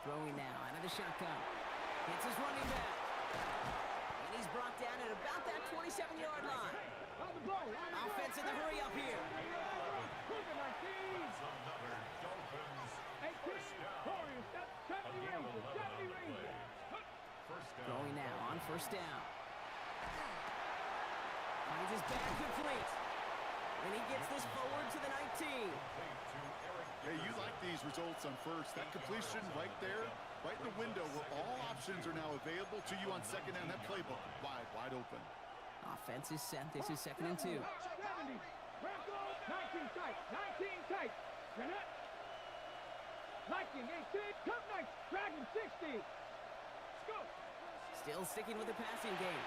Throwing now out of the shotgun. Hits his running back. And he's brought down at about that 27-yard line. Offense in the hurry up here. Throwing now on 1st down. Finds his back complete. And he gets this forward to the 19. Hey, you like these results on 1st. That completion right there, right in the window where all options are now available to you on 2nd down. That playbook wide open. Offense is set. This is 2nd and 2. 70. Bronco, 19 tight. 19 tight. Gannett. Liking 18. Cup night. Dragon 60. Go. Still sticking with the passing game.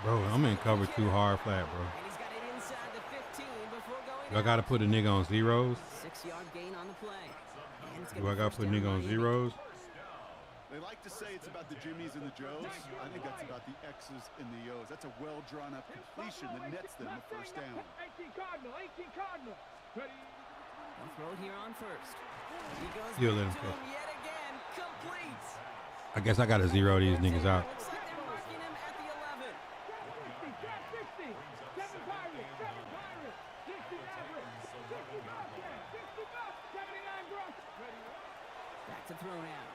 Bro, I'm in cover 2 hard flat, bro. And he's got it inside the 15 before going Do I got to put a nigga on zeros? 6-yard gain on the play. And it's Do gonna I be got to first put a down nigga on Miami. zeros? They like to say it's about the Jimmies and the Joes. I think that's about the X's and the O's. That's a well drawn up completion that nets them the first down. 18 Cardinal. 18 Cardinal. Ready. They'll throw it here on first. He goes You'll let back him to him yet again. Complete. I guess I got to zero these niggas out. Looks like they're marking him at the 11. 60. 7 Pirates. 7 Pirates. 60 Mavericks. 60 Bobcats. 60 Bucks. 79 Broncos. Ready. Back to throw now.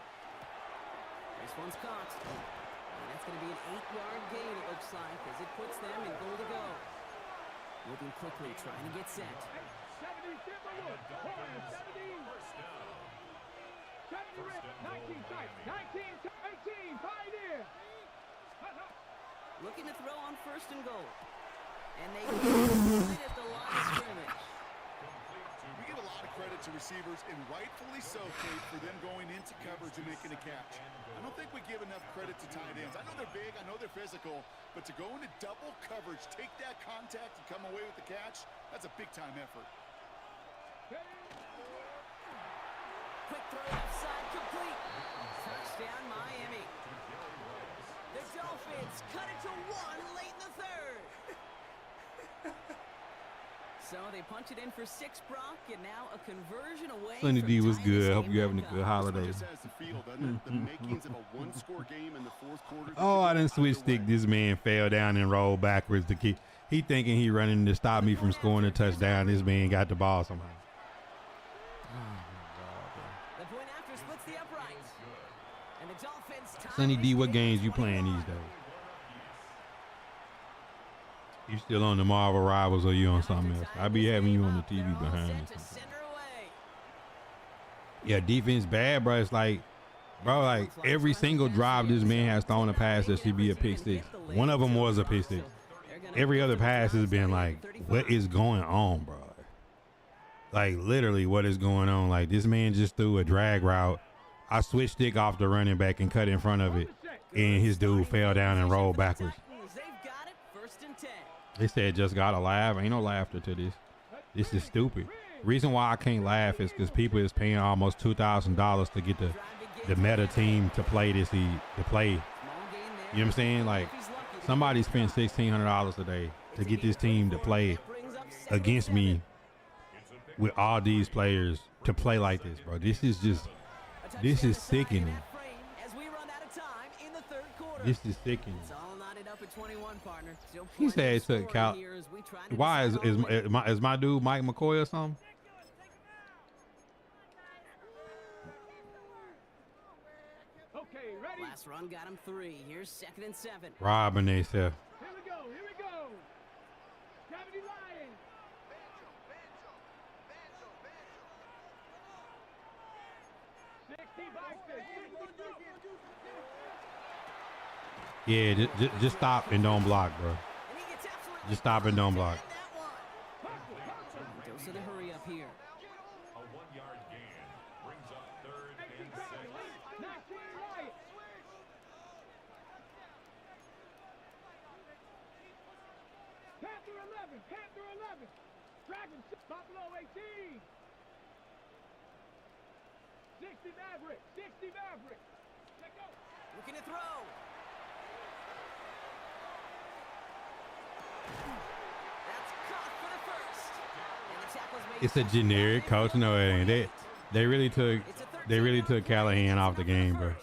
This one's caught. And that's going to be an 8-yard gain, it looks like, as it puts them in goal to go. Moving quickly, trying to get set. 70 Timberwolves. 70. 70 Rick. 19 tight. 19 18 Pioneer. Looking to throw on 1st and goal. And they get it at the line of scrimmage. We give a lot of credit to receivers, and rightfully so, Kate, for them going into coverage and making a catch. I don't think we give enough credit to tight ends. I know they're big, I know they're physical, but to go into double coverage, take that contact, and come away with the catch, that's a big-time effort. Quick throw left side, complete. Touchdown, Miami. The Dolphins cut it to 1 late in the 3rd. So they punch it in for 6, Brock, and now a conversion away. Sunny from D was tying this good. Hope game you having a back good up. holiday. Just has the feel, doesn't it? The makings of a one-score game in the 4th quarter. Oh, I didn't switch stick. This man fell down and rolled backwards to keep. He thinking he running to stop me from scoring a touchdown. This man got the ball somehow. The point after splits the uprights. And the Dolphins tie Sunny this D, what game games you playing 21. these days? You still on the Marvel Rivals or you on something else? I be having you on the TV behind me. Yeah, defense bad, bro. It's like, bro, like every single drive this man has thrown a pass that should be a pick 6. One of them was a pick 6. Every other pass has been like, what is going on, bro? Like literally what is going on? Like this man just threw a drag route. I switched stick off the running back and cut in front of it. And his dude fell down and rolled backwards. They said just gotta laugh. Ain't no laughter to this. This is stupid. Reason why I can't laugh is because people is paying almost $2,000 to get the meta team to play this. To play. You know what I'm saying? Like somebody spent $1,600 a day to get this team to play against me with all these players to play like this, bro. This is sickening. This is sickening. He said it took Cal. Why is my dude Mike McCoy or something? Okay, ready. Last run got him 3. Here's 2nd and 7. Robbing they self. Here we go. 70 Lions. Yeah, just stop and don't block, bro. Just stop and don't block. Dose of the hurry up here. A 1-yard gain brings up 3rd and 6. Panther 11. Dragon Buffalo 18. 60 Maverick. Let go. Looking to throw. That's caught for the first. And the tackle's made. It's a generic coach. No, it ain't. They really took Callahan off the game, bro.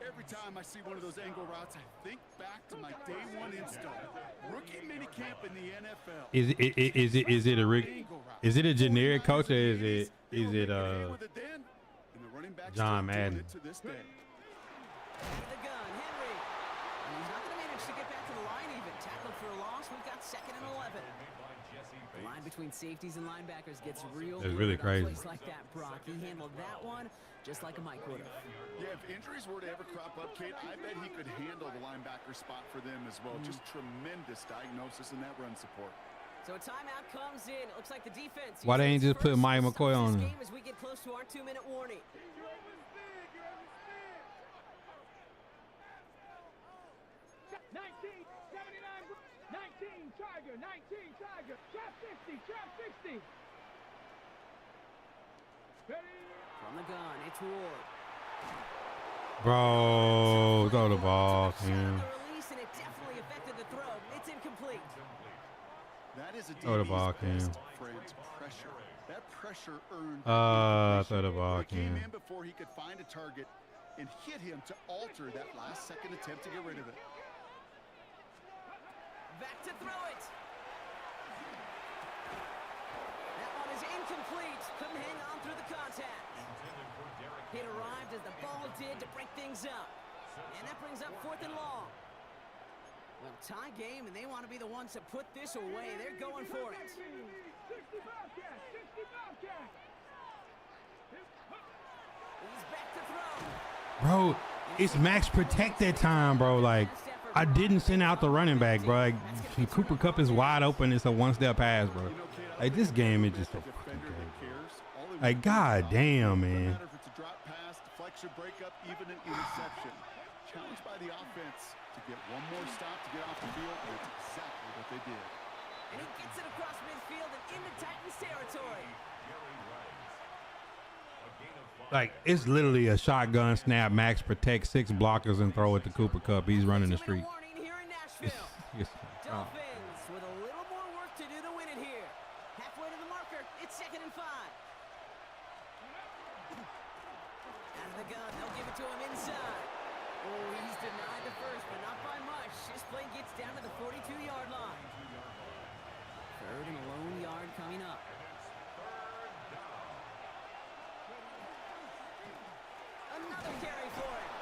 Every time I see one of those angle routes, I think back to my day 1 install. Rookie minicamp in the NFL. Is it a generic coach or is it John Madden? The gun, Henry. And he's not going to manage to get back to the line even. Tackled for a loss sticks. We've got 2nd and 11. The line between safeties and linebackers gets real. It's really weird on crazy. plays like that, Brock. He handled that one just like a Mike would have. Yeah, if injuries were to ever crop up, Kate, I bet he could handle the linebacker spot for them as well. Just tremendous diagnosis in that run support. So a timeout comes in. It looks like the defense. Why they ain't uses just put first Mike and stops McCoy this on him? game as we get close to our 2-minute warning. 19 Tiger, 19 Tiger, trap 60, trap 60. Ready? From the gun, it's Ward. Bro, throw the ball, Shot man. the release, and it definitely affected the throw. It's incomplete. That is a Throw the ball, DB's Cam. best friend, pressure. That pressure earned Throw the ball, It came Cam. in before he could find a target and hit him to alter that last second attempt to get rid of it. Back to throw it. That one is incomplete. Couldn't hang on through the contact. It arrived as the ball did to break things up. And that brings up 4th and long. Well, tie game, and they want to be the ones to put this away. They're going for it. 60 Bobcat, 60 Bobcat. He's back to throw. Bro, it's max protect that time, bro. Like, I didn't send out the running back, bro. Like, Cooper Kupp is wide open. It's a one-step pass, bro. Like, this game is just so fucking good. Like, god damn, man. If it's a drop pass, deflection, breakup, even an interception. Challenged by the offense to get one more stop to get off the field, and that's exactly what they did. And he gets it across midfield and into Titans territory. Like, it's literally a shotgun snap, max protect, 6 blockers, and throw it to Cooper Kupp. He's running the street. Warning here in Nashville. Dolphins with a little more work to do to win it here. Halfway to the marker, it's 2nd and 5. Out of the gun, they'll give it to him inside. Oh, he's denied the first, but not by much. This play gets down to the 42-yard line. 3rd and a lone yard coming up. Another carry for him.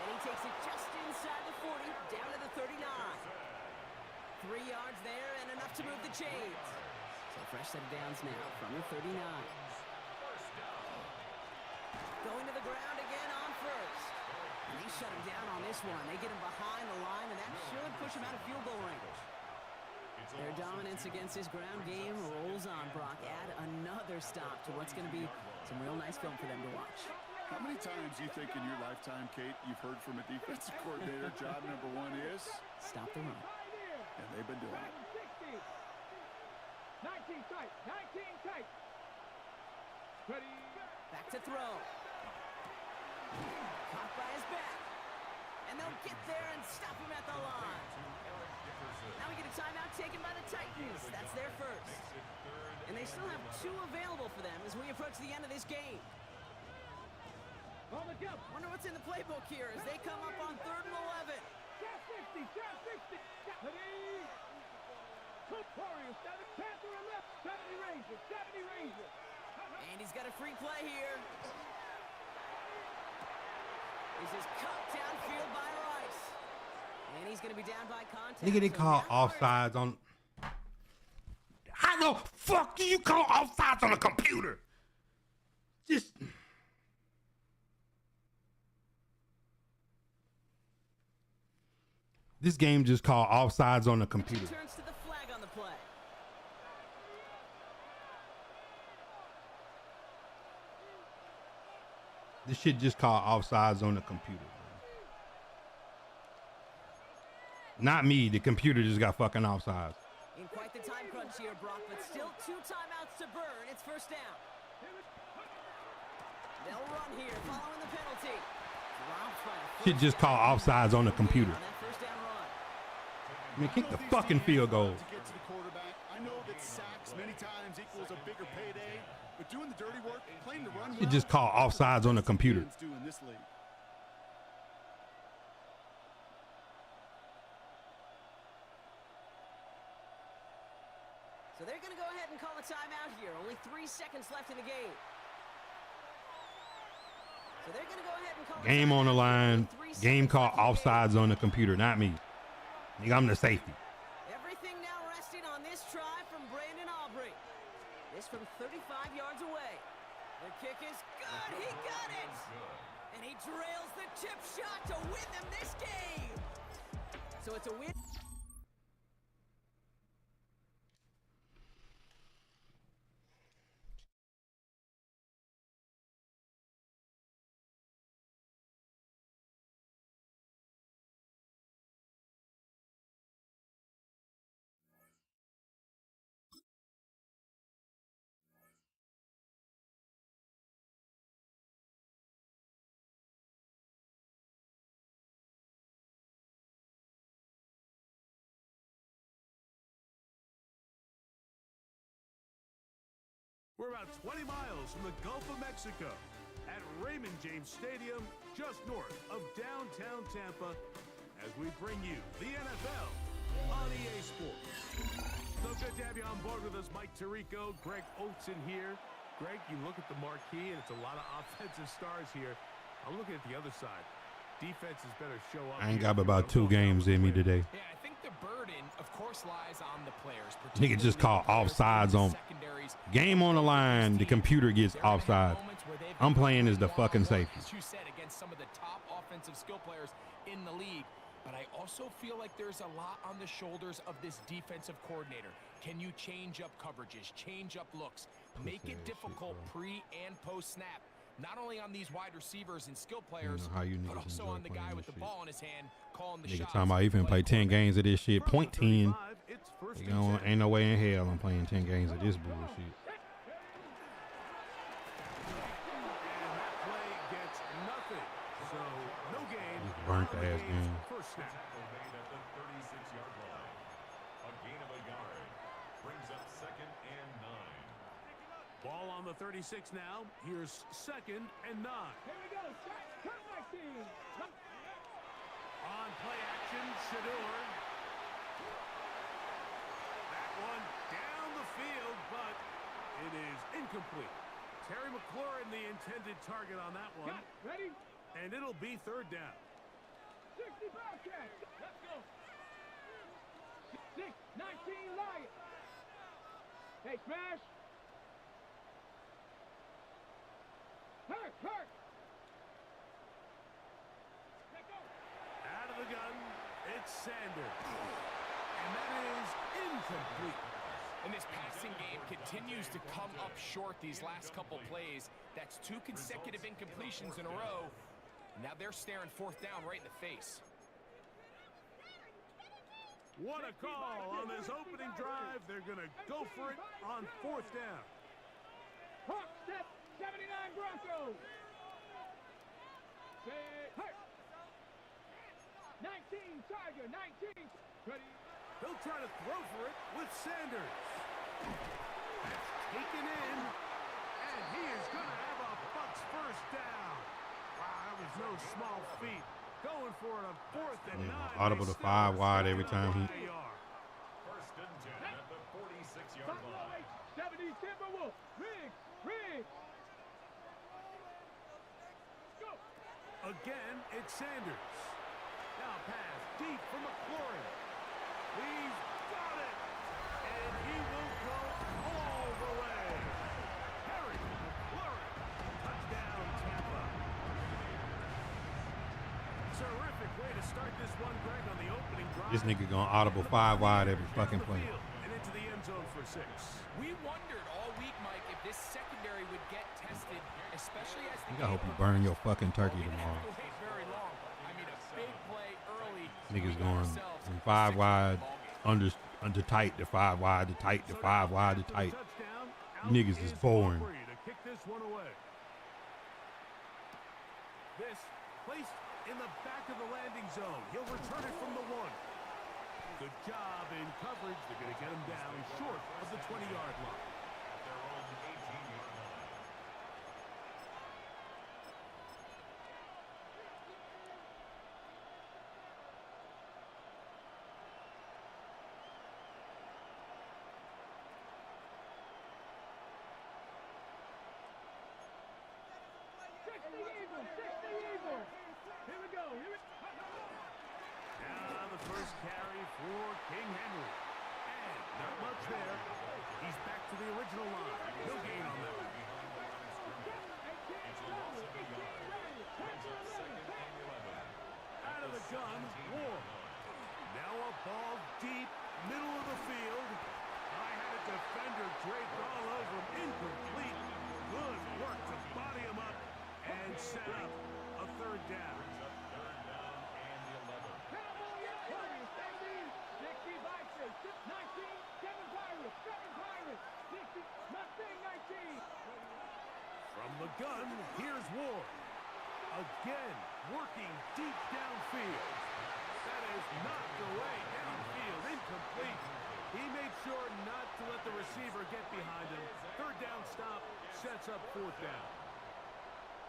And he takes it just inside the 40, down to the 39. 3 yards there and enough to move the chains. So fresh set of downs now from the 39. Going to the ground again on first. And they shut him down on this one. They get him behind the line, and that should push him out of field goal range. Their dominance against this ground game rolls on, Brock. Add another stop to what's going to be some real nice film for them to watch. How many times do you think in your lifetime, Kate, you've heard from a defensive coordinator, job number 1 is? Stop the run. And they've been doing it. 60. 19 tight, 19 tight. Ready? Back to throw. Caught by his back. And they'll get there and stop him at the line. Now we get a timeout taken by the Titans. That's their first. And they still have 2 available for them as we approach the end of this game. On the jump. Wonder what's in the playbook here as they come up on 3rd and 11. Trap 60, trap 60. Ready? Cook Warriors, 7, Panther and left. 70 Rangers, 70 Rangers. And he's got a free play here. This is cut downfield by Rice. And he's going to be down by contact. Nigga, they So call now offsides on. How the fuck do you call offsides on a computer? Just. This game just called offsides on the computer. Turns to the flag on the play. This shit just called offsides on the computer. Not me. The computer just got fucking offsides. In quite the time crunch here, Brock, but still 2 timeouts to burn. It's first down. They'll run here following the penalty. Dropped by a Shit just called offsides on the computer. on that first down run. I mean, kick the fucking field goal. To get to the quarterback. I know that sacks many times equals a bigger payday, but doing the dirty work, playing the run It just called offsides on the computer. do in this league. So they're going to go ahead and call a timeout here. Only 3 seconds left in the game. So they're going to go ahead and call Game on the line. Only 3 Game seconds called left in the game. offsides on the computer, not me. Nigga, I'm the safety. Everything now it on this try from Brandon Aubrey. This from 35 yards away. The kick is good. He got it. And he drills the chip shot to win them this game. So it's a win. We're about 20 miles from the Gulf of Mexico at Raymond James Stadium, just north of downtown Tampa, as we bring you the NFL on EA Sports. So good to have you on board with us, Mike Tirico, Greg Oates in here. Greg, you look at the marquee, and it's a lot of offensive stars here. I'm looking at the other side. Defenses better show up. I ain't got about 2 games in me today. Yeah, I think the burden, of course, lies on the players. Nigga just called offsides on game on the line. The computer gets offside. I'm playing as the fucking safety. As you said, against some of the top offensive skill players in the league. But I also feel like there's a lot on the shoulders of this defensive coordinator. Can you change up coverages, change up looks, make it difficult pre and post snap? Not only on these wide receivers and skill players, but also on the guy with the ball in his hand, calling the shots. Nigga talking about even play 10 games of this shit. Point 10. You know, ain't no way in hell I'm playing 10 games of this bullshit. Burnt ass game. Ball on the 36 now. Here's 2nd and 9. Here we go. Cut my team. On play action, Shador. That one down the field, but it is incomplete. Terry McLaurin, the intended target on that one. Ready? And it'll be 3rd down. 60 Bobcats. Let's go. 6, 19 Lions. Hey, smash. Hurt. Let go. Out of the gun, it's Sanders. And that is incomplete. And this passing game continues to come up short these last couple plays. That's 2 consecutive incompletions in a row. Now they're staring 4th down right in the face. What a call on this opening drive. They're going to go for it on 4th down. Hawk step, 79 Broncos. Hurt. 19 Tiger, 19. Ready. He'll try to throw for it with Sanders. That's taken in, and he is going to have a Bucs 1st down. Wow, that was no small feat. Going for it on 4th and 9. Audible to 5 wide every time he. 1st and 10 at the 46-yard line. 70 Timberwolves. Riggs. Go. Again, it's Sanders. Now pass deep for McLaurin. He's got it. And he will go all the way. Harry McLaurin. Touchdown, Tampa. Terrific way to start this one, Greg, on the opening drive. This nigga gonna audible 5 wide every fucking play. And into the end zone for 6. We wondered all week, Mike, if this secondary would get tested, especially as the I hope you burn your fucking turkey tomorrow. Very long. I mean, a big play early. Niggas going from 5 wide, under tight to 5 wide to tight to 5 wide to tight. Niggas is boring. To kick this one away. This placed in the back of the landing zone. He'll return it from the 1. Good job in coverage. They're going to get him down short of the 20-yard line. At their own 18-yard line. Here we go. Now the first carry for King Henry. And draped all over him. Incomplete. Good work to body him up and set up a third down. 19. From the gun, here's Ward. Again, working deep downfield. That is knocked away downfield, incomplete. He made sure not to let the receiver get behind him. Third down stop sets up fourth down.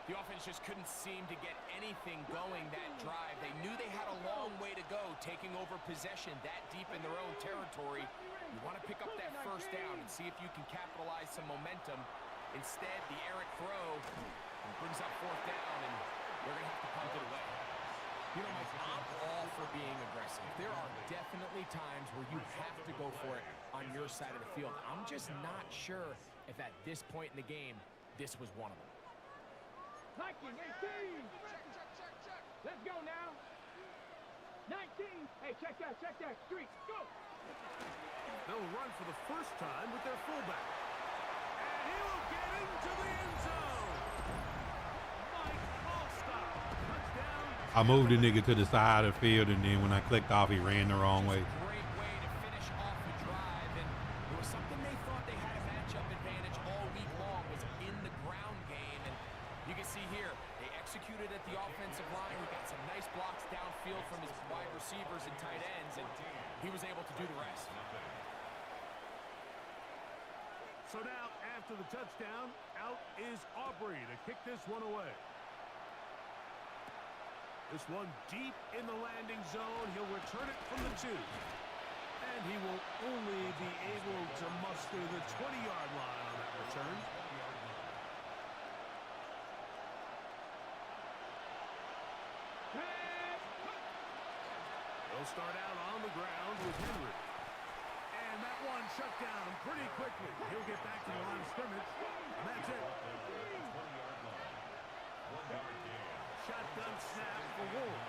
The offense just couldn't seem to get anything going that drive. They knew they had a long way to go, taking over possession that deep in their own territory. You want to pick up that first down and see if you can capitalize some momentum. Instead, the errant throw brings up fourth down, and they're going to have to punt it away. You know, Mike, I'm all for being aggressive. There are definitely times where you have to go for it on your side of the field. I'm just not sure if at this point in the game, this was one of them. 19, 18. Let's go now. 19. Hey, check that. Street, go. They'll run for the first time with their fullback. And he will get into the end zone. Mike Allstott. Touchdown. I moved the nigga to the side of the field, and then when I clicked off, he ran the wrong way. Great way to finish off the drive, and it was something they thought they had a matchup advantage all week long, was in the ground game. And you can see here, they executed at the offensive line. He got some nice blocks downfield from his wide receivers and tight ends, and he was able to do the rest. So now, after the touchdown, out is Aubrey to kick this one away. This one deep in the landing zone. He'll return it from the 2. And he will only be able to muster the 20-yard line on that return. They'll start out on the ground with Henry. And that one shut down pretty quickly. He'll get back to the line of scrimmage, and that's it. Shotgun snap for Ward.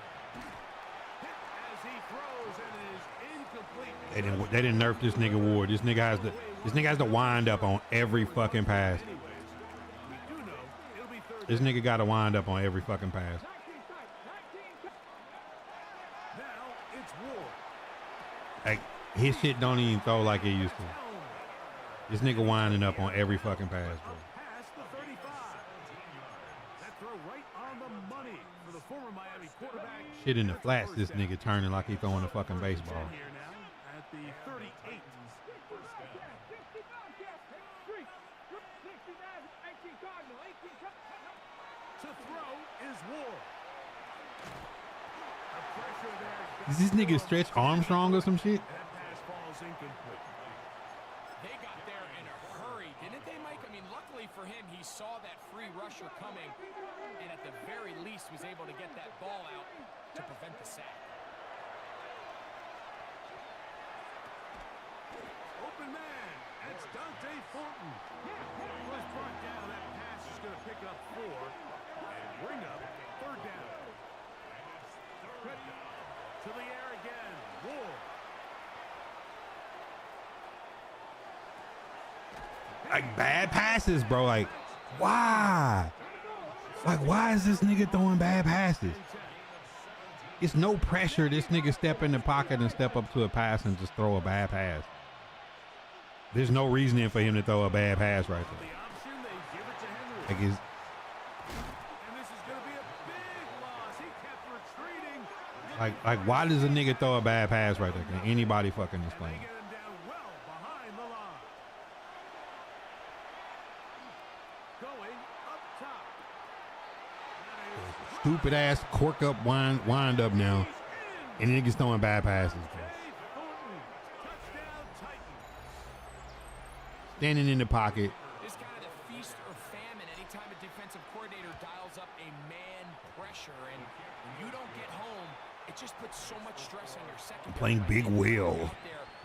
Hit as he throws, and it is incomplete. They didn't nerf this nigga Ward. This nigga has to wind up on every fucking pass. This nigga got to wind up on every fucking pass. Now it's Ward. Like, his shit don't even throw like it used to. This nigga winding up on every fucking pass, bro. Past the 35. That throw right on the money for the former Miami quarterback. Shit in the flats, this nigga turning like he throwing a fucking baseball. Here now at the 38. To throw is Ward. The pressure there. Is this nigga Stretch Armstrong or some shit? That pass falls incomplete. They got there in a hurry, didn't they, Mike? I mean, luckily for him, he saw that free rusher coming, and at the very least was able to get that ball out to prevent the sack. Open man. That's Dante Thornton. Was brought down. That pass is going to pick up 4 and bring up third down. To the air again. Ward. Like, bad passes, bro. Like, why? Like, why is this nigga throwing bad passes? It's no pressure. This nigga step in the pocket and step up to a pass and just throw a bad pass. There's no reasoning for him to throw a bad pass right there. The option, they give it to Henry. Like, And this is going to be a big loss. He kept retreating. like, why does a nigga throw a bad pass right there? Can anybody fucking explain? They get him down well behind the line. Going up top. Stupid ass cork up wind up now, and niggas throwing bad passes, bro. Touchdown Titans. Standing in the pocket. This kind of the feast or famine anytime a defensive coordinator dials up a man pressure, and when you don't get home, it just puts so much stress on your secondary. Playing Big Will.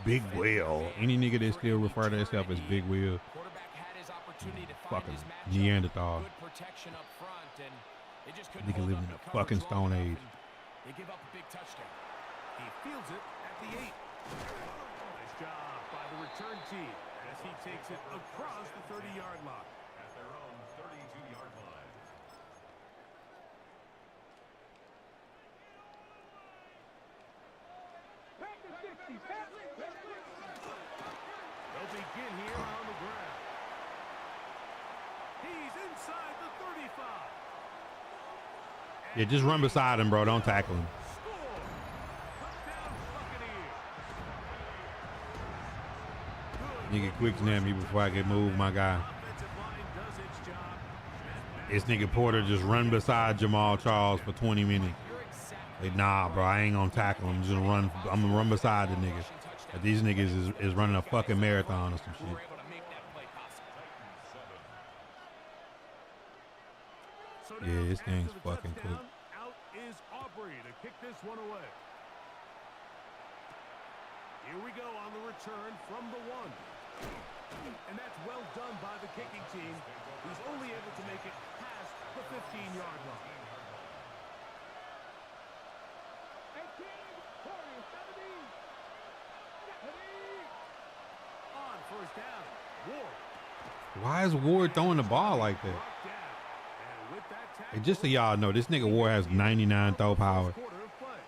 Big Will. Any nigga that still refer to himself as Big Will. Quarterback had his opportunity to find Fucking his matchup. Neanderthal. Good protection up front, and they just couldn't Nigga hold living up in the a fucking coverage long Stone enough, Age. and they give up a big touchdown. He fields it at the 8. Nice job by the return team. as he takes it across the 30-yard line. At their own 32-yard line. They'll begin here on the ground. He's inside the 35. Yeah, just run beside him, bro. Don't tackle him. Score! Touchdown Buccaneers. Nigga quick snap me before I can move my guy. Offensive line does its job. This nigga Porter just run beside Jamal Charles for 20 minutes. Like, nah, bro, I ain't gonna tackle him. I'm just gonna run. I'm gonna run beside the nigga. But these niggas is running a fucking marathon or some shit. So Yeah, now this thing's after the fucking touchdown, cooked. Out is Aubrey to kick this one away. Here we go on the return from the 1. And that's well done by the kicking team, who's only able to make it past the 15-yard line. 18, 40, 70. On first down, Ward. Why is Ward throwing the ball like that? Brought down. And with that Hey, tackle, just so y'all know, this nigga Ward has 99 throw power. quarter of play.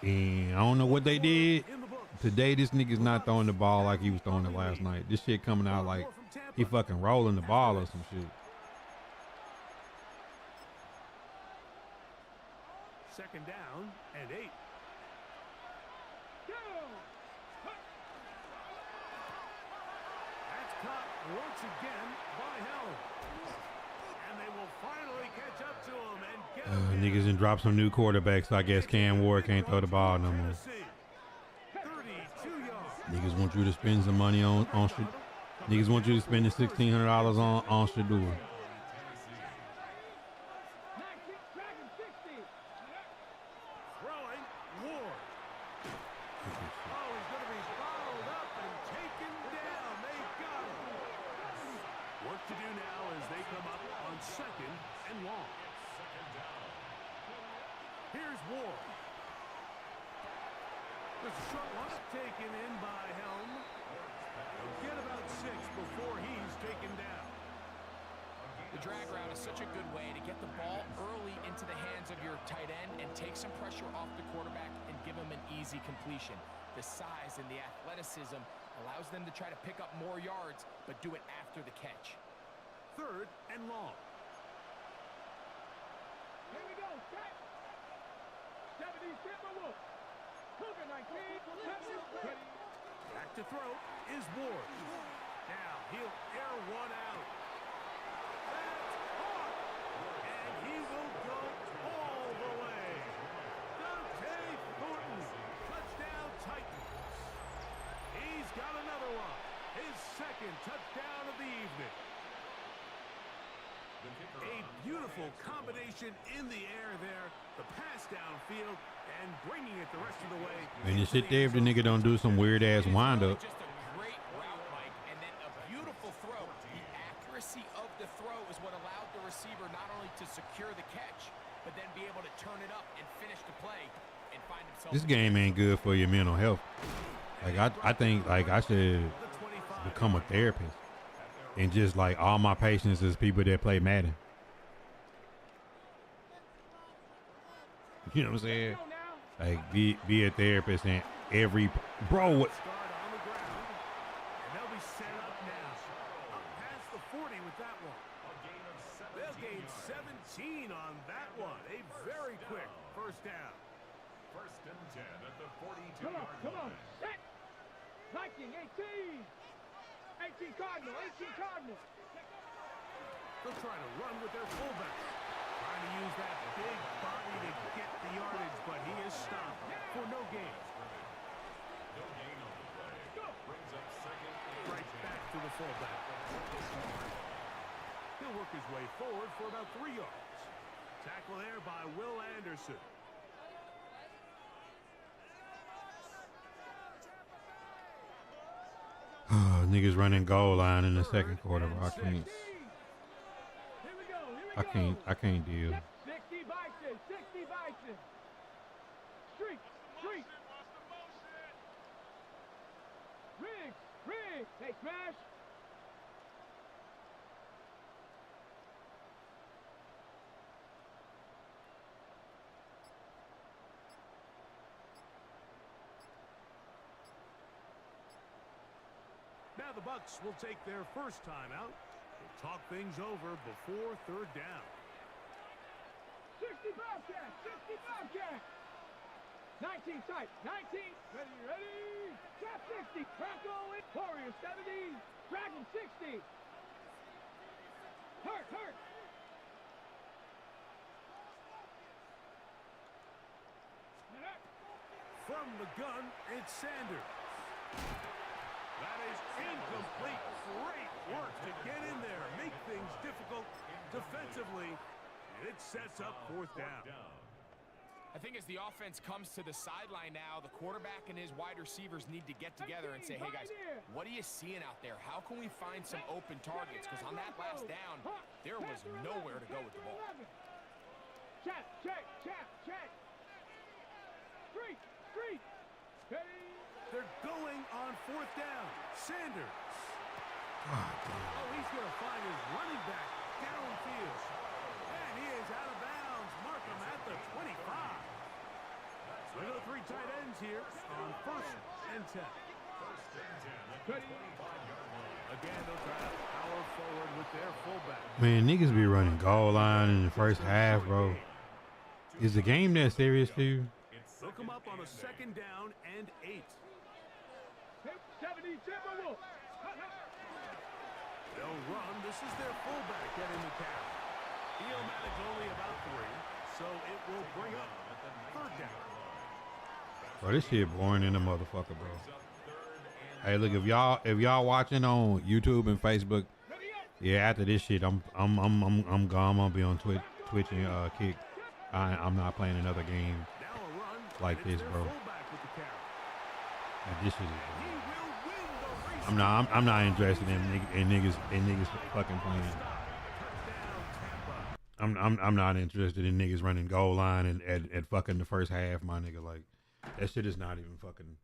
And I don't know what they did. In the books. Today, this nigga's not throwing the ball like he was throwing it last night. This shit coming out like he fucking rolling the ball or some shit. Second down and 8. That's caught once again by Helm. And they will finally catch up to him and get him. Niggas done dropped some new quarterbacks. So I guess Cam Ward can't throw the ball no more. 32 yards. Niggas want you to spend some money on shit. Niggas want you to spend the $1,600 on Shadua. Throwing Ward. Oh, he's going to be fouled up and taken down. They got him. Work to do now as they come up on 2nd and long. Here's Ward. The short one taken in by Helm. He'll get about 6 before he's taken down. The drag route is such a good way to get the ball early into the hands of your tight end and take some pressure off the quarterback and give him an easy completion. The size and the athleticism allows them to try to pick up more yards, but do it after the catch. 3rd and long. Here we go, set. 70, Timberwolves. Cougar 19, 70. Back to throw is Ward. Now he'll air one out. That's caught. And he will go all the way. Dante Thornton. Touchdown Titans. He's got another one. His 2nd touchdown of the evening. A beautiful combination in the air there. The pass downfield and bringing it the rest of the way. Man, you sit there if the nigga don't do some weird ass wind up. Just a great route, Mike, and then a beautiful throw. The accuracy of the throw is what allowed the receiver not only to secure the catch, but then be able to turn it up and finish the play and find himself. This game ain't good for your mental health. Like I think like I should become a therapist and just like all my patients is people that play Madden. You know what I'm saying? Like be a therapist and every bro. What? Start on the ground, and they'll be set up now. Up past the 40 with that one. They'll gain 17 on that one. A very quick first down. 1st and 10 at the 42-yard line. Set. Viking 18. 18 Cardinal, 18 Cardinal. They'll try to run with their fullback. Trying to use that big body to get the yardage, but he is stopped for no gain. No gain on the play. Brings up 2nd and Right back to the fullback. He'll work his way forward for about 3 yards. Tackle there by Will Anderson. Niggas running goal line in the 2nd quarter. Bro. I can't deal. 60 Bison, 60 Bison. Street, street. Riggs, Riggs. Hey, Smash. Now the Bucks will take their first time out. We'll talk things over before third down. 60 Bobcat, 60 Bobcat. 19 tight, 19. Ready. Trap 60, Bronco in. Warrior 70, Dragon 60. Hurt. From the gun, it's Sanders. That is incomplete. Great work to get in there, make things difficult defensively. And it sets up fourth down. I think as the offense comes to the sideline now, the quarterback and his wide receivers need to get together and say, hey guys, what are you seeing out there? How can we find some open targets? Because on that last down, there was nowhere to go with the ball. Check. Street. They're going on fourth down. Sanders. Oh, he's going to find his running back downfield. And he is out of bounds. Mark him at the 25. So we go three tight ends here on first and 10. Again, they'll try to power forward with their fullback. Man, niggas be running goal line in the first half, bro. Is the game that serious to you? They'll come up on a second down and 8. 70 Timberwolves. They'll run. This is their fullback getting the carry. Elam only about 3, so it will bring up third down. Bro, this shit boring in the motherfucker, bro. Hey, look, if y'all watching on YouTube and Facebook, yeah, after this shit, I'm gone. I'm gonna be on Twitch and Kick. I'm not playing another game like this, bro. Like, this shit is boring. I'm not interested in niggas fucking playing. I'm not interested in niggas running goal line and at fucking the first half, my nigga. Like, that shit is not even fucking